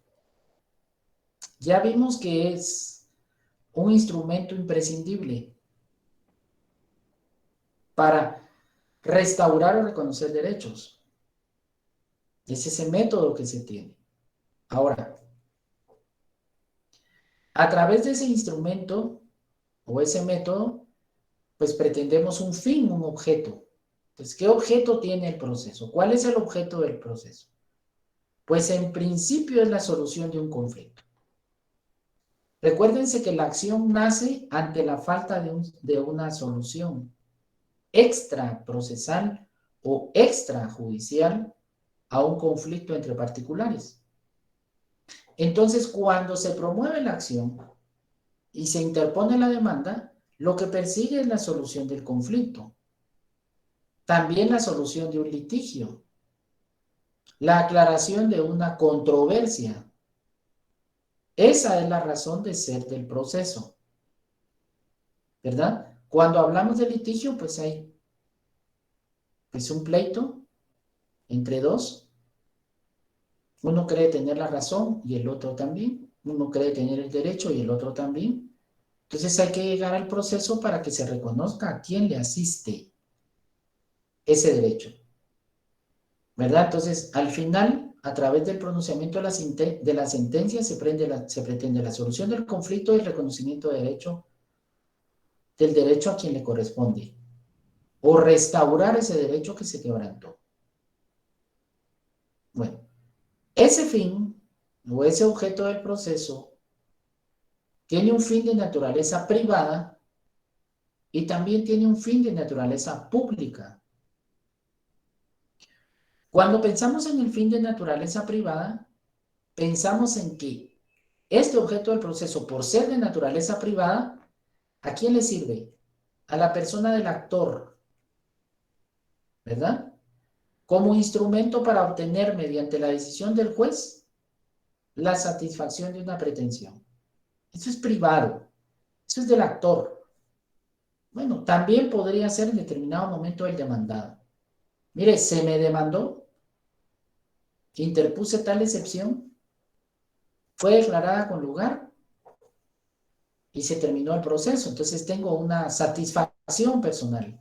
Ya vimos que es un instrumento imprescindible para restaurar o reconocer derechos. Es ese método que se tiene. Ahora, a través de ese instrumento o ese método, pues pretendemos un fin, un objeto. Pues, ¿qué objeto tiene el proceso? ¿Cuál es el objeto del proceso? Pues en principio es la solución de un conflicto. Recuérdense que la acción nace ante la falta de una solución extraprocesal o extrajudicial a un conflicto entre particulares. Entonces, cuando se promueve la acción y se interpone la demanda, lo que persigue es la solución del conflicto. También la solución de un litigio, la aclaración de una controversia. Esa es la razón de ser del proceso, ¿verdad? Cuando hablamos de litigio, pues hay un pleito entre dos. Uno cree tener la razón y el otro también. Uno cree tener el derecho y el otro también. Entonces hay que llegar al proceso para que se reconozca a quién le asiste ese derecho, ¿verdad? Entonces, al final, a través del pronunciamiento de la sentencia, se pretende la solución del conflicto y el reconocimiento del derecho a quien le corresponde, o restaurar ese derecho que se quebrantó. Bueno, ese fin, o ese objeto del proceso, tiene un fin de naturaleza privada y también tiene un fin de naturaleza pública. Cuando pensamos en el fin de naturaleza privada, pensamos en que este objeto del proceso, por ser de naturaleza privada, ¿a quién le sirve? A la persona del actor, ¿verdad? Como instrumento para obtener mediante la decisión del juez la satisfacción de una pretensión. Eso es privado, eso es del actor. Bueno, también podría ser en determinado momento el demandado. Mire, se me demandó, interpuse tal excepción, fue declarada con lugar y se terminó el proceso. Entonces tengo una satisfacción personal.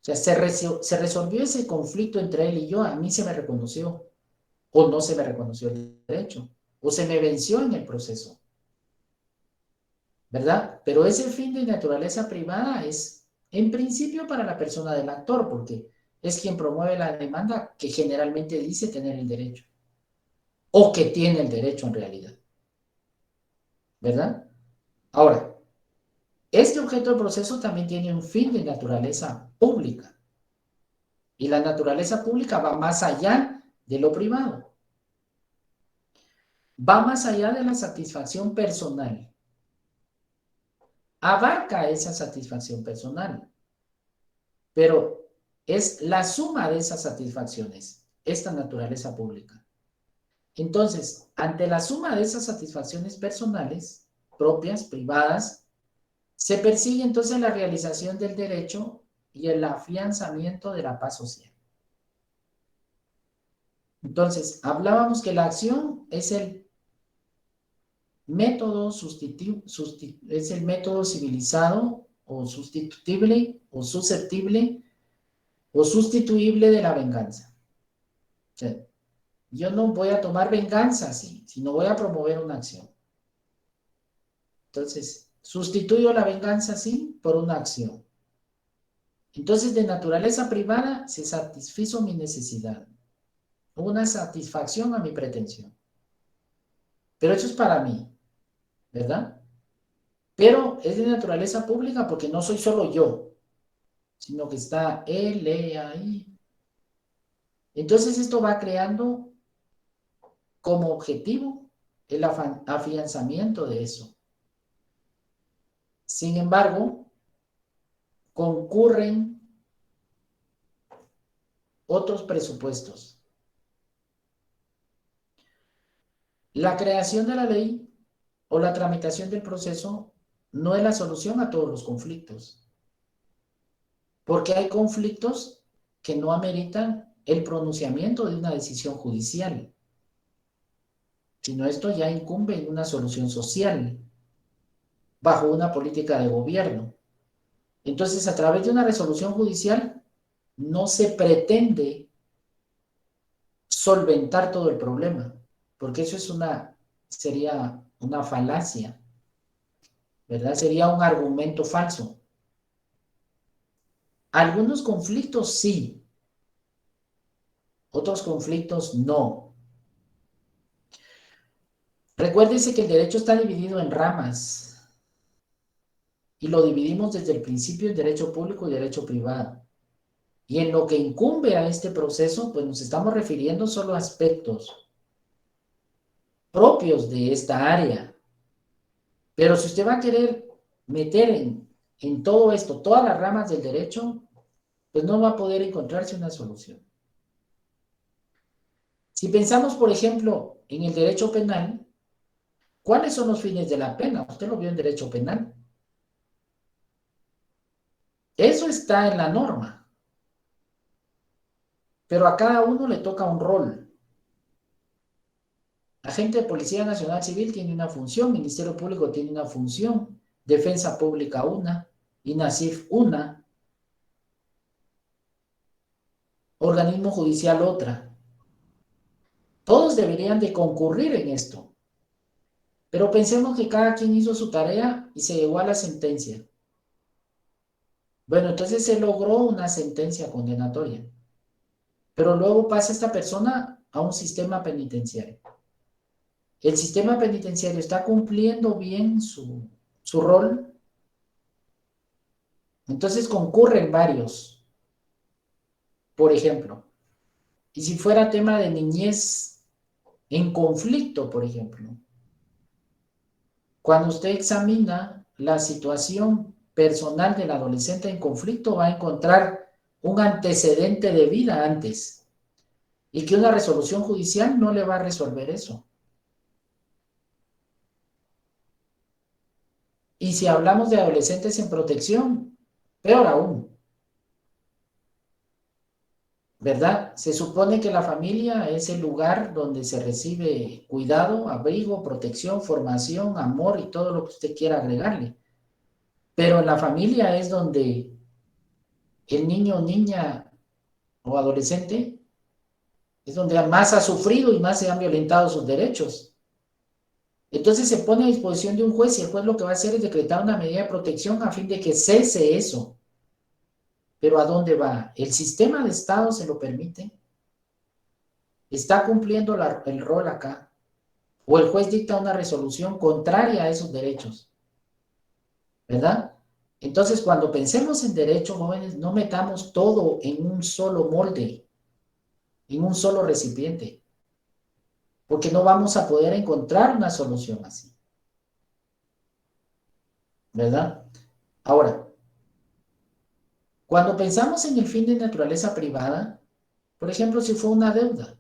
O sea, se resolvió ese conflicto entre él y yo, a mí se me reconoció o no se me reconoció el derecho o se me venció en el proceso, ¿verdad? Pero ese fin de naturaleza privada es en principio para la persona del actor, porque es quien promueve la demanda que generalmente dice tener el derecho o que tiene el derecho en realidad, ¿verdad? Ahora, este objeto del proceso también tiene un fin de naturaleza pública. Y la naturaleza pública va más allá de lo privado. Va más allá de la satisfacción personal. Abarca esa satisfacción personal. Pero es la suma de esas satisfacciones, esta naturaleza pública. Entonces, ante la suma de esas satisfacciones personales, propias, privadas, se persigue entonces la realización del derecho y el afianzamiento de la paz social. Entonces, hablábamos que la acción es el método es el método civilizado o sustituible o susceptible o sustituible de la venganza. O sea, yo no voy a tomar venganza así, sino voy a promover una acción. Entonces, sustituyo la venganza así por una acción. Entonces, de naturaleza privada, se satisfizo mi necesidad. Hubo una satisfacción a mi pretensión. Pero eso es para mí, ¿verdad? Pero es de naturaleza pública porque no soy solo yo, sino que está él, ella, ahí. Entonces, esto va creando como objetivo el afianzamiento de eso. Sin embargo, concurren otros presupuestos. La creación de la ley o la tramitación del proceso no es la solución a todos los conflictos, porque hay conflictos que no ameritan el pronunciamiento de una decisión judicial, sino esto ya incumbe en una solución social, bajo una política de gobierno. Entonces, a través de una resolución judicial, no se pretende solventar todo el problema, porque eso sería una falacia, ¿verdad? Sería un argumento falso. Algunos conflictos sí, otros conflictos no. Recuérdese que el derecho está dividido en ramas y lo dividimos desde el principio en derecho público y derecho privado. Y en lo que incumbe a este proceso, pues nos estamos refiriendo solo a aspectos propios de esta área. Pero si usted va a querer meter en todo esto, todas las ramas del derecho, pues no va a poder encontrarse una solución. Si pensamos, por ejemplo, en el derecho penal, ¿cuáles son los fines de la pena? Usted lo vio en derecho penal. Eso está en la norma. Pero a cada uno le toca un rol. Agente de Policía Nacional Civil tiene una función, Ministerio Público tiene una función, Defensa Pública una, INASIF una, organismo judicial otra. Todos deberían de concurrir en esto. Pero pensemos que cada quien hizo su tarea y se llegó a la sentencia. Bueno, entonces se logró una sentencia condenatoria. Pero luego pasa esta persona a un sistema penitenciario. El sistema penitenciario está cumpliendo bien su rol. Entonces concurren varios. Por ejemplo, y si fuera tema de niñez en conflicto, por ejemplo, cuando usted examina la situación personal del adolescente en conflicto, va a encontrar un antecedente de vida antes y que una resolución judicial no le va a resolver eso. Y si hablamos de adolescentes en protección, peor aún, ¿verdad? Se supone que la familia es el lugar donde se recibe cuidado, abrigo, protección, formación, amor y todo lo que usted quiera agregarle. Pero en la familia es donde el niño, niña o adolescente es donde más ha sufrido y más se han violentado sus derechos. Entonces se pone a disposición de un juez y el juez lo que va a hacer es decretar una medida de protección a fin de que cese eso. Pero ¿a dónde va? ¿El sistema de Estado se lo permite? ¿Está cumpliendo el rol acá? ¿O el juez dicta una resolución contraria a esos derechos? ¿Verdad? Entonces, cuando pensemos en derecho, jóvenes, no metamos todo en un solo molde, en un solo recipiente, porque no vamos a poder encontrar una solución así. ¿Verdad? Ahora, cuando pensamos en el fin de naturaleza privada, por ejemplo, si fue una deuda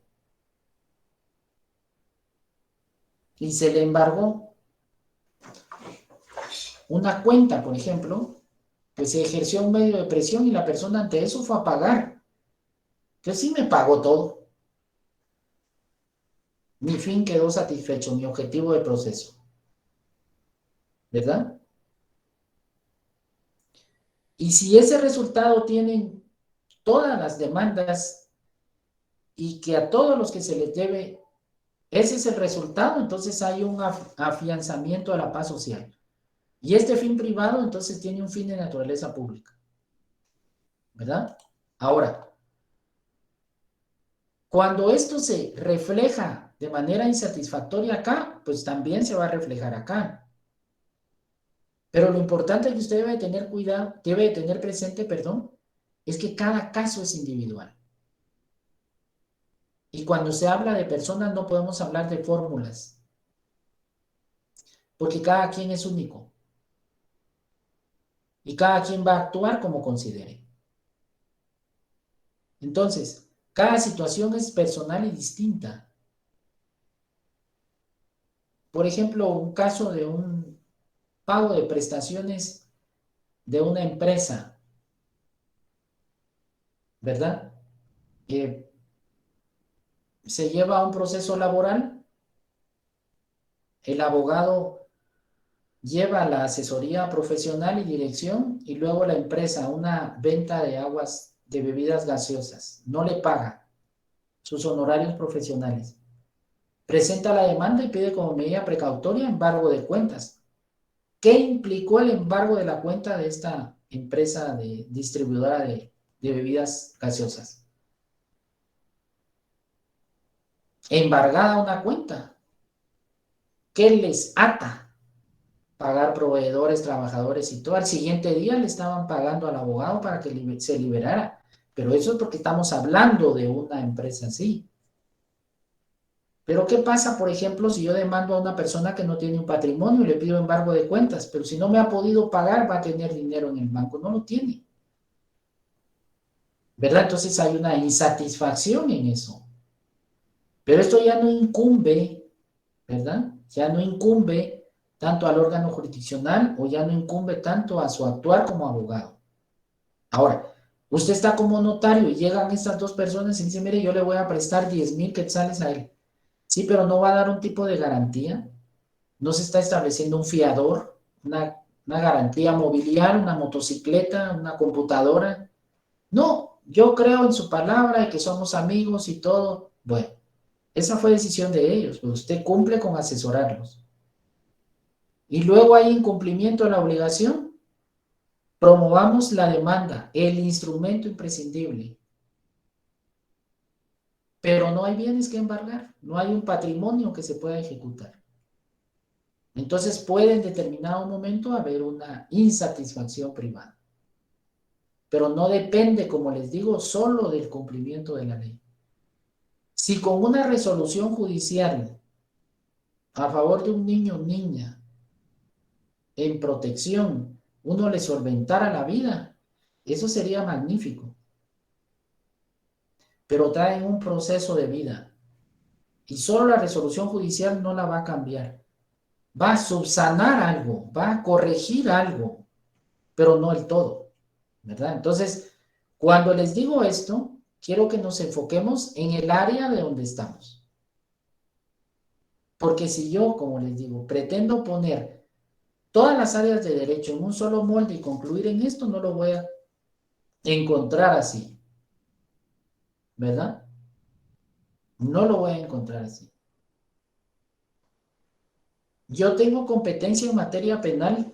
y se le embargó una cuenta, por ejemplo, pues se ejerció un medio de presión y la persona ante eso fue a pagar. Entonces sí me pagó todo. Mi fin quedó satisfecho, mi objetivo de proceso. ¿Verdad? Y si ese resultado tienen todas las demandas y que a todos los que se les debe, ese es el resultado, entonces hay un afianzamiento a la paz social. Y este fin privado entonces tiene un fin de naturaleza pública. ¿verdad? Ahora, cuando esto se refleja de manera insatisfactoria acá, pues también se va a reflejar acá. Pero lo importante que usted debe tener cuidado, debe tener presente, perdón, es que cada caso es individual. Y cuando se habla de personas no podemos hablar de fórmulas, porque cada quien es único y cada quien va a actuar como considere. Entonces, cada situación es personal y distinta. Por ejemplo, un caso de un pago de prestaciones de una empresa, ¿verdad? Que se lleva a un proceso laboral, el abogado lleva la asesoría profesional y dirección y luego la empresa una venta de aguas, de bebidas gaseosas, no le paga sus honorarios profesionales. Presenta la demanda y pide como medida precautoria embargo de cuentas. ¿Qué implicó el embargo de la cuenta de esta empresa distribuidora de bebidas gaseosas? Embargada una cuenta. ¿Qué les ata? Pagar proveedores, trabajadores y todo. Al siguiente día le estaban pagando al abogado para que se liberara. Pero eso es porque estamos hablando de una empresa así. Pero ¿qué pasa, por ejemplo, si yo demando a una persona que no tiene un patrimonio y le pido embargo de cuentas, pero si no me ha podido pagar, va a tener dinero en el banco? No lo tiene, ¿verdad? Entonces hay una insatisfacción en eso. Pero esto ya no incumbe, ¿verdad? Ya no incumbe tanto al órgano jurisdiccional o ya no incumbe tanto a su actuar como abogado. Ahora, usted está como notario y llegan estas dos personas y dice, mire, yo le voy a prestar 10,000 quetzales a él. Sí, pero no va a dar un tipo de garantía. No se está estableciendo un fiador, una garantía mobiliaria, una motocicleta, una computadora. No, yo creo en su palabra y que somos amigos y todo. Bueno, esa fue decisión de ellos, pero usted cumple con asesorarlos. Y luego hay incumplimiento de la obligación. Promovamos la demanda, el instrumento imprescindible. Pero no hay bienes que embargar, no hay un patrimonio que se pueda ejecutar. Entonces puede en determinado momento haber una insatisfacción privada. Pero no depende, como les digo, solo del cumplimiento de la ley. Si con una resolución judicial a favor de un niño o niña en protección uno le solventara la vida, eso sería magnífico. Pero traen un proceso de vida y solo la resolución judicial no la va a cambiar. Va a subsanar algo, va a corregir algo, pero no el todo, ¿verdad? Entonces, cuando les digo esto, quiero que nos enfoquemos en el área de donde estamos. Porque si yo, como les digo, pretendo poner todas las áreas de derecho en un solo molde y concluir en esto, no lo voy a encontrar así, ¿verdad? No lo voy a encontrar así. Yo tengo competencia en materia penal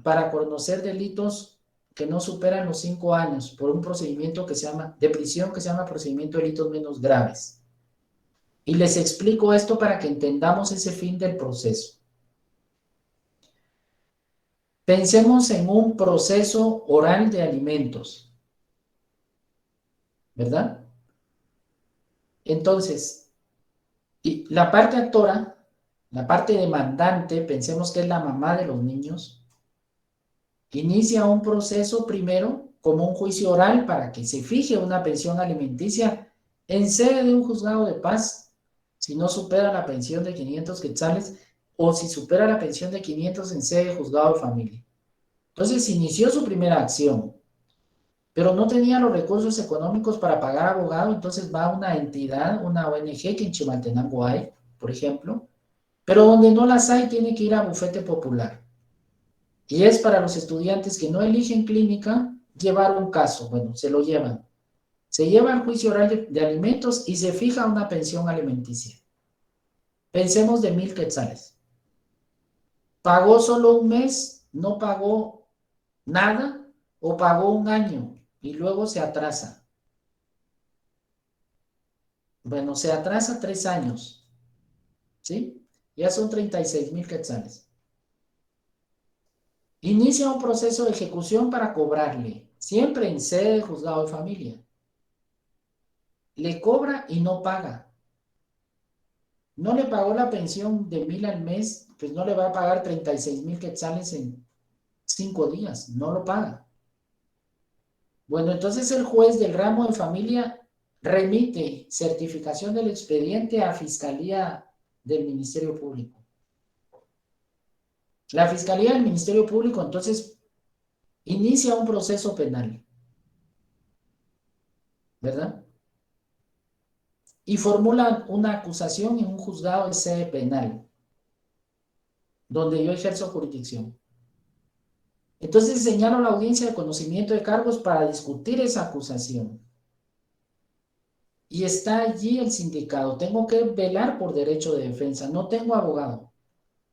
para conocer delitos que no superan los 5 años por un procedimiento que se llama, de prisión, que se llama procedimiento de delitos menos graves. Y les explico esto para que entendamos ese fin del proceso. Pensemos en un proceso oral de alimentos, ¿verdad? Entonces, y la parte actora, la parte demandante, pensemos que es la mamá de los niños, inicia un proceso primero como un juicio oral para que se fije una pensión alimenticia en sede de un juzgado de paz, si no supera la pensión de 500 quetzales o si supera la pensión de 500 en sede de juzgado de familia. Entonces inició su primera acción, pero no tenía los recursos económicos para pagar abogado, entonces va a una entidad, una ONG que en Chimaltenango hay, por ejemplo, pero donde no las hay tiene que ir a bufete popular. Y es para los estudiantes que no eligen clínica llevar un caso. Bueno, se lo llevan. Se lleva al juicio oral de alimentos y se fija una pensión alimenticia. Pensemos de 1,000 quetzales. ¿Pagó solo un mes? ¿No pagó nada? ¿O pagó un año? y luego se atrasa. Bueno, se atrasa 3 años, ¿sí? Ya son 36,000 quetzales. Inicia un proceso de ejecución para cobrarle, siempre en sede de juzgado de familia. Le cobra y no paga. No le pagó la pensión de 1,000 al mes, pues no le va a pagar 36,000 quetzales en 5 días, no lo paga. Bueno, entonces el juez del ramo de familia remite certificación del expediente a Fiscalía del Ministerio Público. La Fiscalía del Ministerio Público entonces inicia un proceso penal, ¿verdad? Y formula una acusación en un juzgado de sede penal, donde yo ejerzo jurisdicción. Entonces señalo la audiencia de conocimiento de cargos para discutir esa acusación. Y está allí el sindicado. Tengo que velar por derecho de defensa. No tengo abogado.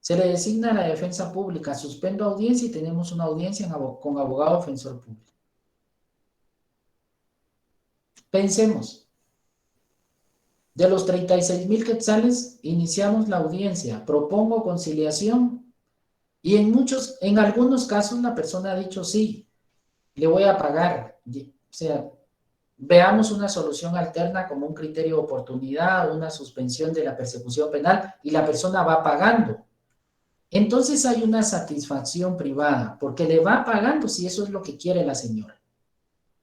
Se le designa a la defensa pública. Suspendo audiencia y tenemos una audiencia con abogado defensor público. Pensemos. De los 36,000 quetzales, iniciamos la audiencia. Propongo conciliación. Y en algunos casos la persona ha dicho sí, le voy a pagar. O sea, veamos una solución alterna como un criterio de oportunidad, una suspensión de la persecución penal y la persona va pagando. Entonces hay una satisfacción privada porque le va pagando si eso es lo que quiere la señora.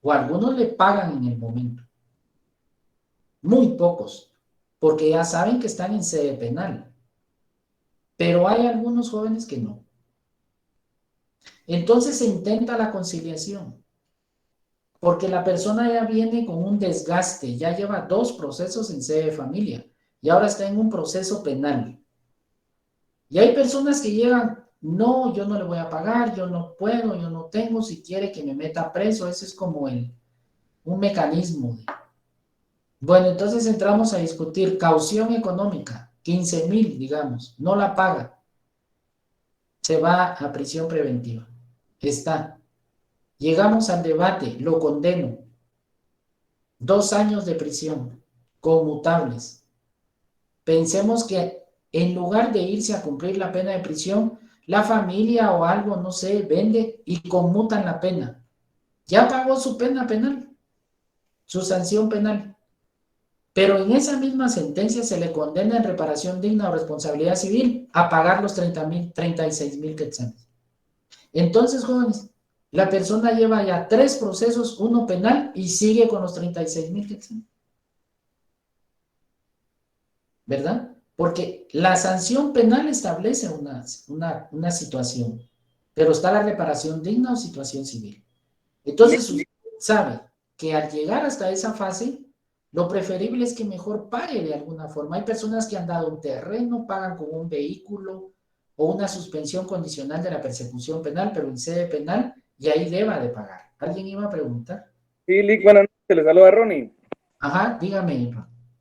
O algunos le pagan en el momento. Muy pocos, porque ya saben que están en sede penal. Pero hay algunos jóvenes que no. Entonces se intenta la conciliación. Porque la persona ya viene con un desgaste, ya lleva 2 procesos en sede de familia y ahora está en un proceso penal. Y hay personas que llegan, no, yo no le voy a pagar, yo no puedo, yo no tengo, si quiere que me meta preso, ese es como un mecanismo. Bueno, entonces entramos a discutir caución económica, 15,000, digamos, no la paga, se va a prisión preventiva, está. Llegamos al debate, lo condeno. 2 años de prisión, conmutables. Pensemos que en lugar de irse a cumplir la pena de prisión, la familia o algo, no sé, vende y conmutan la pena. Ya pagó su pena penal, su sanción penal. Pero en esa misma sentencia se le condena en reparación digna o responsabilidad civil a pagar los 36,000 quetzales. Entonces, jóvenes, la persona lleva ya 3 procesos, uno penal, y sigue con los 36,000 quetzales. ¿Verdad? Porque la sanción penal establece una situación, pero está la reparación digna o situación civil. Entonces, usted sabe que al llegar hasta esa fase, lo preferible es que mejor pague de alguna forma. Hay personas que han dado un terreno, pagan con un vehículo o una suspensión condicional de la persecución penal, pero en sede penal, y ahí deba de pagar. ¿Alguien iba a preguntar? Sí, Lick, buenas noches, le saluda Ronnie. Ajá, dígame.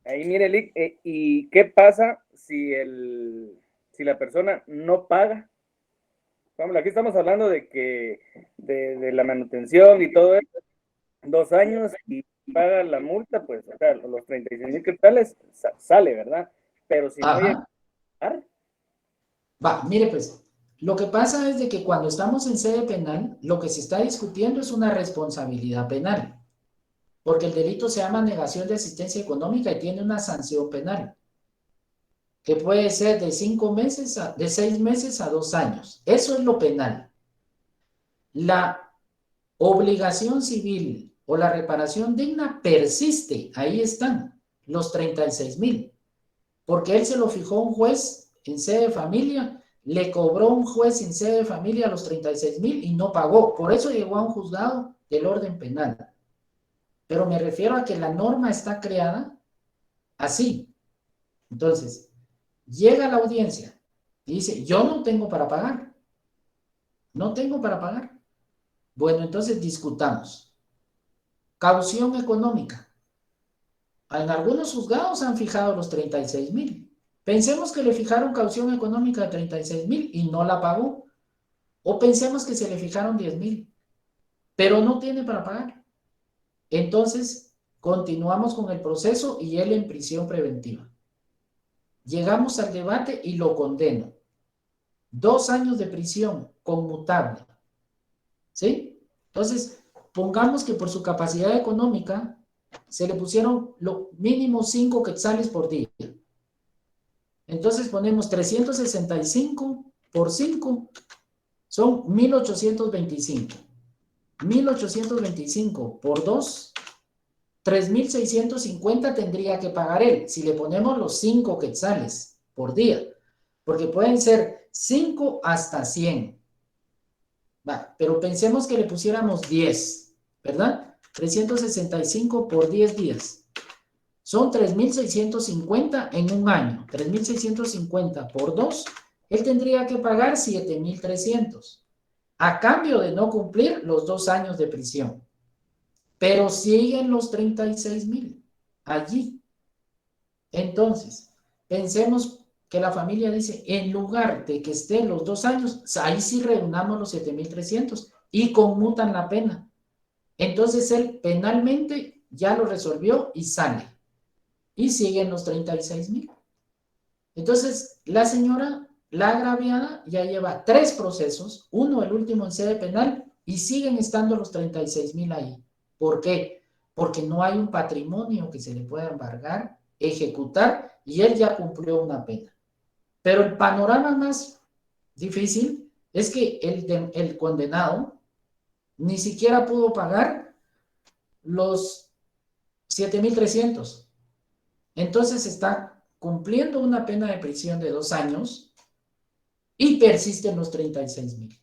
Ahí mire, Lick, ¿y qué pasa si la persona no paga? Vamos, aquí estamos hablando de la manutención y todo eso, 2 años y paga la multa, pues, o sea, los 36,000 quetzales sale, ¿verdad? Pero si no llega a pagar. Va, mire pues, lo que pasa es de que cuando estamos en sede penal, lo que se está discutiendo es una responsabilidad penal, porque el delito se llama negación de asistencia económica y tiene una sanción penal, que puede ser de 6 meses a 2 años. Eso es lo penal. La obligación civil o la reparación digna persiste, ahí están los 36,000, porque él se lo fijó un juez en sede de familia, le cobró un juez en sede de familia los 36,000 y no pagó, por eso llegó a un juzgado del orden penal. Pero me refiero a que la norma está creada así. Entonces, llega la audiencia y dice, yo no tengo para pagar, no tengo para pagar. Bueno, entonces discutamos. Caución económica. En algunos juzgados han fijado los 36,000. Pensemos que le fijaron caución económica de 36,000 y no la pagó. O pensemos que se le fijaron 10,000, pero no tiene para pagar. Entonces, continuamos con el proceso y él en prisión preventiva. Llegamos al debate y lo condeno. 2 años de prisión conmutable. ¿Sí? Entonces, pongamos que por su capacidad económica se le pusieron lo mínimo 5 quetzales por día. Entonces ponemos 365 por 5, son 1825. 1825 por 2, 3650 tendría que pagar él, si le ponemos los 5 quetzales por día, porque pueden ser 5 hasta 100. Va, pero pensemos que le pusiéramos 10, ¿verdad? 365 por 10 días. Son 3,650 en un año. 3,650 por 2, él tendría que pagar 7,300 a cambio de no cumplir los 2 años de prisión. Pero siguen los 36,000 allí. Entonces, pensemos que la familia dice, en lugar de que estén los 2 años, ahí sí reunamos los 7,300 y conmutan la pena. Entonces, él penalmente ya lo resolvió y sale. Y siguen los 36,000. Entonces, la señora, la agraviada, ya lleva 3 procesos, uno, el último en sede penal, y siguen estando los 36,000 ahí. ¿Por qué? Porque no hay un patrimonio que se le pueda embargar, ejecutar, y él ya cumplió una pena. Pero el panorama más difícil es que el condenado ni siquiera pudo pagar los 7,300. Entonces está cumpliendo una pena de prisión de 2 años y persisten los 36,000.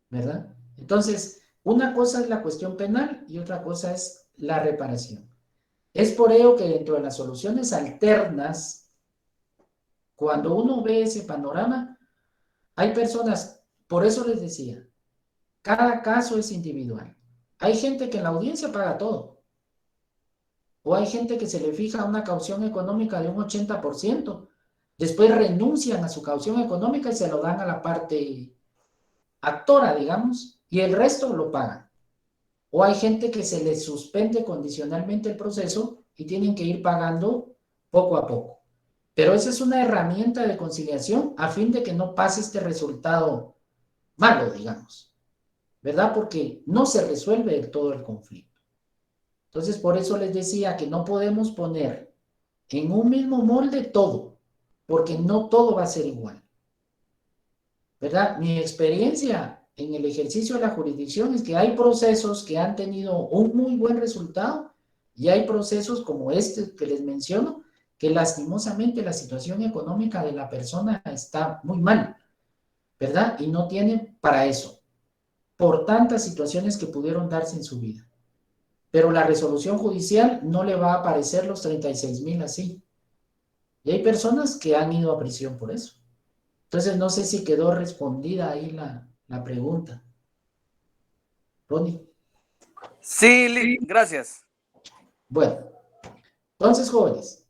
¿Verdad? Entonces, una cosa es la cuestión penal y otra cosa es la reparación. Es por ello que dentro de las soluciones alternas, cuando uno ve ese panorama, hay personas, por eso les decía, cada caso es individual. Hay gente que en la audiencia paga todo. O hay gente que se le fija una caución económica de un 80%, después renuncian a su caución económica y se lo dan a la parte actora, digamos, y el resto lo pagan. O hay gente que se les suspende condicionalmente el proceso y tienen que ir pagando poco a poco. Pero esa es una herramienta de conciliación a fin de que no pase este resultado malo, digamos, ¿verdad? Porque no se resuelve del todo el conflicto. Entonces, por eso les decía que no podemos poner en un mismo molde todo, porque no todo va a ser igual. ¿Verdad? Mi experiencia en el ejercicio de la jurisdicción es que hay procesos que han tenido un muy buen resultado y hay procesos como este que les menciono, que lastimosamente la situación económica de la persona está muy mal, ¿verdad? Y no tiene para eso, por tantas situaciones que pudieron darse en su vida. Pero la resolución judicial no le va a aparecer los 36,000 así. Y hay personas que han ido a prisión por eso. Entonces, no sé si quedó respondida ahí la pregunta. Ronnie. Sí, gracias. Bueno, entonces, jóvenes,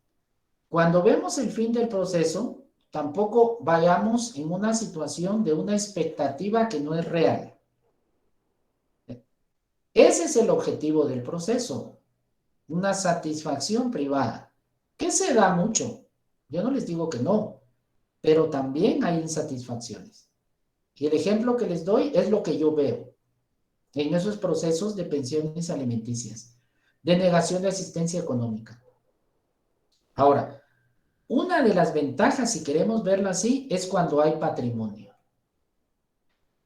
cuando vemos el fin del proceso, tampoco vayamos en una situación de una expectativa que no es real. Ese es el objetivo del proceso, una satisfacción privada, que se da mucho. Yo no les digo que no, pero también hay insatisfacciones. Y el ejemplo que les doy es lo que yo veo en esos procesos de pensiones alimenticias, de negación de asistencia económica. Ahora, una de las ventajas, si queremos verlo así, es cuando hay patrimonio.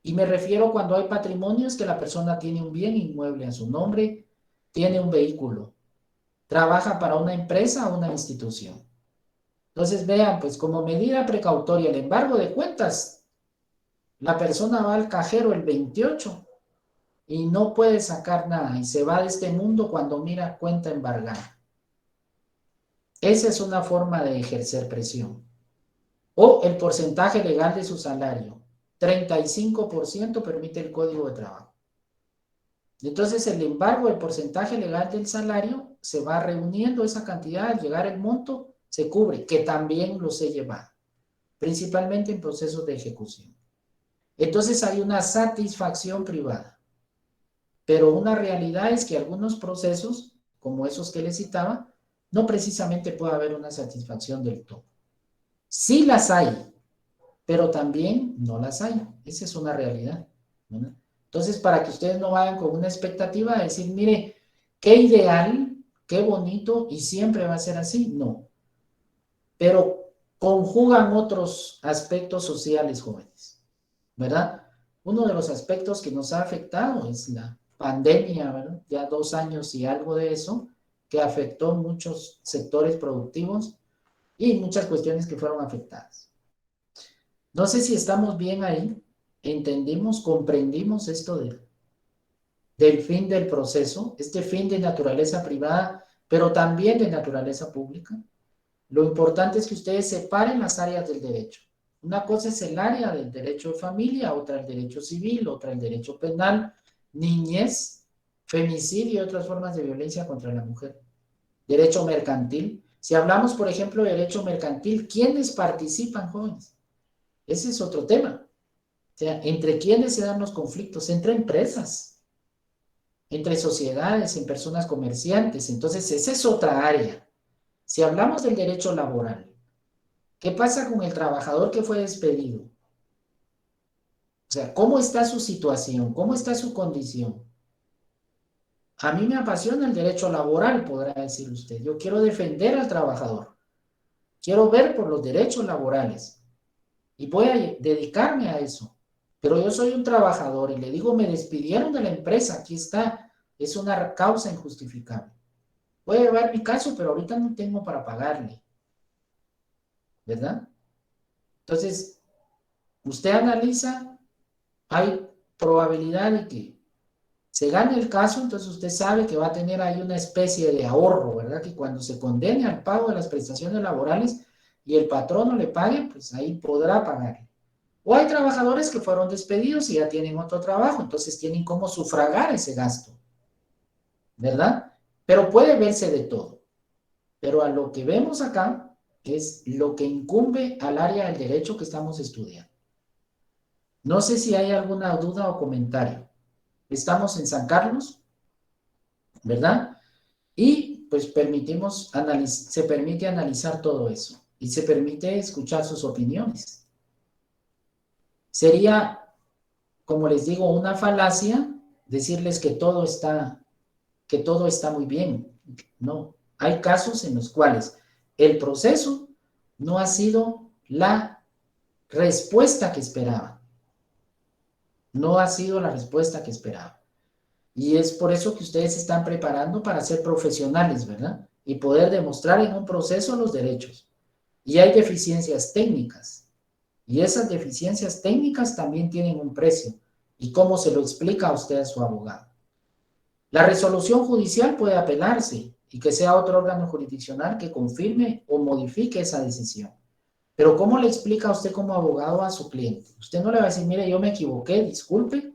Y me refiero cuando hay patrimonio es que la persona tiene un bien inmueble a su nombre, tiene un vehículo, trabaja para una empresa o una institución. Entonces vean, pues como medida precautoria, el embargo de cuentas, la persona va al cajero el 28 y no puede sacar nada y se va de este mundo cuando mira cuenta embargada. Esa es una forma de ejercer presión. O el porcentaje legal de su salario. 35% permite el Código de Trabajo. Entonces el embargo del porcentaje legal del salario se va reuniendo esa cantidad, al llegar el monto se cubre, que también los he llevado, principalmente en procesos de ejecución. Entonces hay una satisfacción privada. Pero una realidad es que algunos procesos, como esos que les citaba, no precisamente puede haber una satisfacción del todo. Sí las hay, pero también no las hay. Esa es una realidad, ¿verdad? Entonces, para que ustedes no vayan con una expectativa de decir, mire, qué ideal, qué bonito, y siempre va a ser así, no. Pero conjugan otros aspectos sociales, jóvenes, ¿verdad? Uno de los aspectos que nos ha afectado es la pandemia, ¿verdad? Ya 2 años y algo de eso, que afectó muchos sectores productivos y muchas cuestiones que fueron afectadas. No sé si estamos bien ahí, entendimos, comprendimos esto del fin del proceso, este fin de naturaleza privada, pero también de naturaleza pública. Lo importante es que ustedes separen las áreas del derecho. Una cosa es el área del derecho de familia, otra el derecho civil, otra el derecho penal, niñez, femicidio y otras formas de violencia contra la mujer. Derecho mercantil. Si hablamos, por ejemplo, de derecho mercantil, ¿quiénes participan, jóvenes? Ese es otro tema. O sea, ¿entre quiénes se dan los conflictos? Entre empresas, entre sociedades, en personas comerciantes. Entonces, esa es otra área. Si hablamos del derecho laboral, ¿qué pasa con el trabajador que fue despedido? O sea, ¿cómo está su situación? ¿Cómo está su condición? A mí me apasiona el derecho laboral, podrá decir usted. Yo quiero defender al trabajador. Quiero ver por los derechos laborales. Y voy a dedicarme a eso. Pero yo soy un trabajador y le digo, me despidieron de la empresa, aquí está. Es una causa injustificable. Voy a llevar mi caso, pero ahorita no tengo para pagarle. ¿Verdad? Entonces, usted analiza, hay probabilidad de que se gane el caso, entonces usted sabe que va a tener ahí una especie de ahorro, ¿verdad? Que cuando se condene al pago de las prestaciones laborales y el patrono le pague, pues ahí podrá pagarle. O hay trabajadores que fueron despedidos y ya tienen otro trabajo, entonces tienen cómo sufragar ese gasto, ¿verdad? Pero puede verse de todo. Pero a lo que vemos acá es lo que incumbe al área del derecho que estamos estudiando. No sé si hay alguna duda o comentario. Estamos en San Carlos, ¿verdad? Y pues se permite analizar todo eso y se permite escuchar sus opiniones. Sería, como les digo, una falacia decirles que todo está muy bien. No, hay casos en los cuales el proceso no ha sido la respuesta que esperaba. No ha sido la respuesta que esperaba. Y es por eso que ustedes se están preparando para ser profesionales, ¿verdad? Y poder demostrar en un proceso los derechos. Y hay deficiencias técnicas. Y esas deficiencias técnicas también tienen un precio. ¿Y cómo se lo explica a usted a su abogado? La resolución judicial puede apelarse y que sea otro órgano jurisdiccional que confirme o modifique esa decisión. Pero ¿cómo le explica a usted como abogado a su cliente? Usted no le va a decir, mire, yo me equivoqué, disculpe,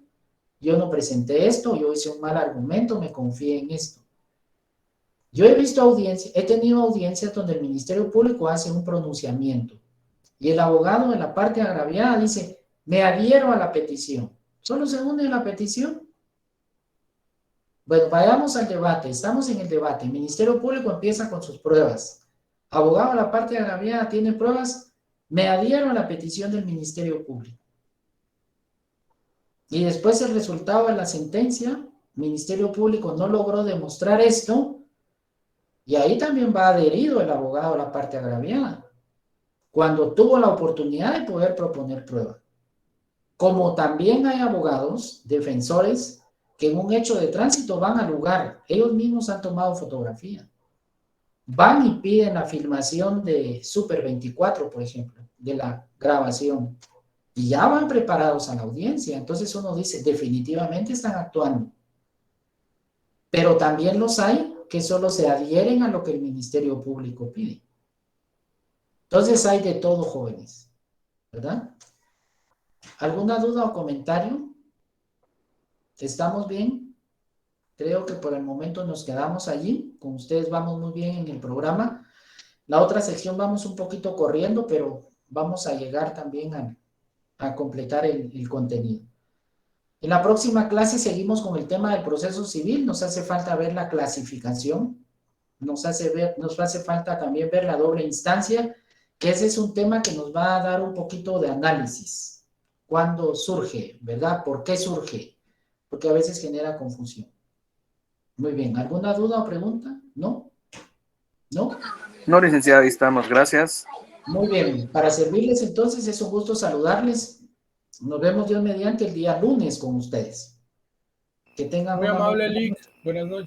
yo no presenté esto, yo hice un mal argumento, me confié en esto. Yo he tenido audiencias donde el Ministerio Público hace un pronunciamiento y el abogado de la parte agraviada dice, me adhiero a la petición. ¿Solo se une a la petición? Bueno, vayamos al debate, estamos en el debate, el Ministerio Público empieza con sus pruebas. Abogado de la parte agraviada tiene pruebas, me adhiero a la petición del Ministerio Público. Y después el resultado de la sentencia, Ministerio Público no logró demostrar esto, y ahí también va adherido el abogado a la parte agraviada, cuando tuvo la oportunidad de poder proponer prueba. Como también hay abogados, defensores, que en un hecho de tránsito van al lugar, ellos mismos han tomado fotografía, van y piden la filmación de Super 24, por ejemplo, de la grabación, y ya van preparados a la audiencia. Entonces uno dice, definitivamente están actuando. Pero también los hay que solo se adhieren a lo que el Ministerio Público pide. Entonces hay de todo, jóvenes, ¿verdad? ¿Alguna duda o comentario? ¿Estamos bien? Creo que por el momento nos quedamos allí. Con ustedes vamos muy bien en el programa. La otra sección vamos un poquito corriendo, pero vamos a llegar también a completar el contenido. En la próxima clase seguimos con el tema del proceso civil. Nos hace falta ver la clasificación. Nos hace falta también ver la doble instancia, que ese es un tema que nos va a dar un poquito de análisis. ¿Cuándo surge, verdad? ¿Por qué surge? Porque a veces genera confusión. Muy bien. ¿Alguna duda o pregunta? ¿No? ¿No? No, licenciada, ahí estamos. Gracias. Muy bien. Para servirles entonces, es un gusto saludarles. Nos vemos Dios mediante el día lunes con ustedes. Que tengan Muy una amable, Lick. Buenas noches.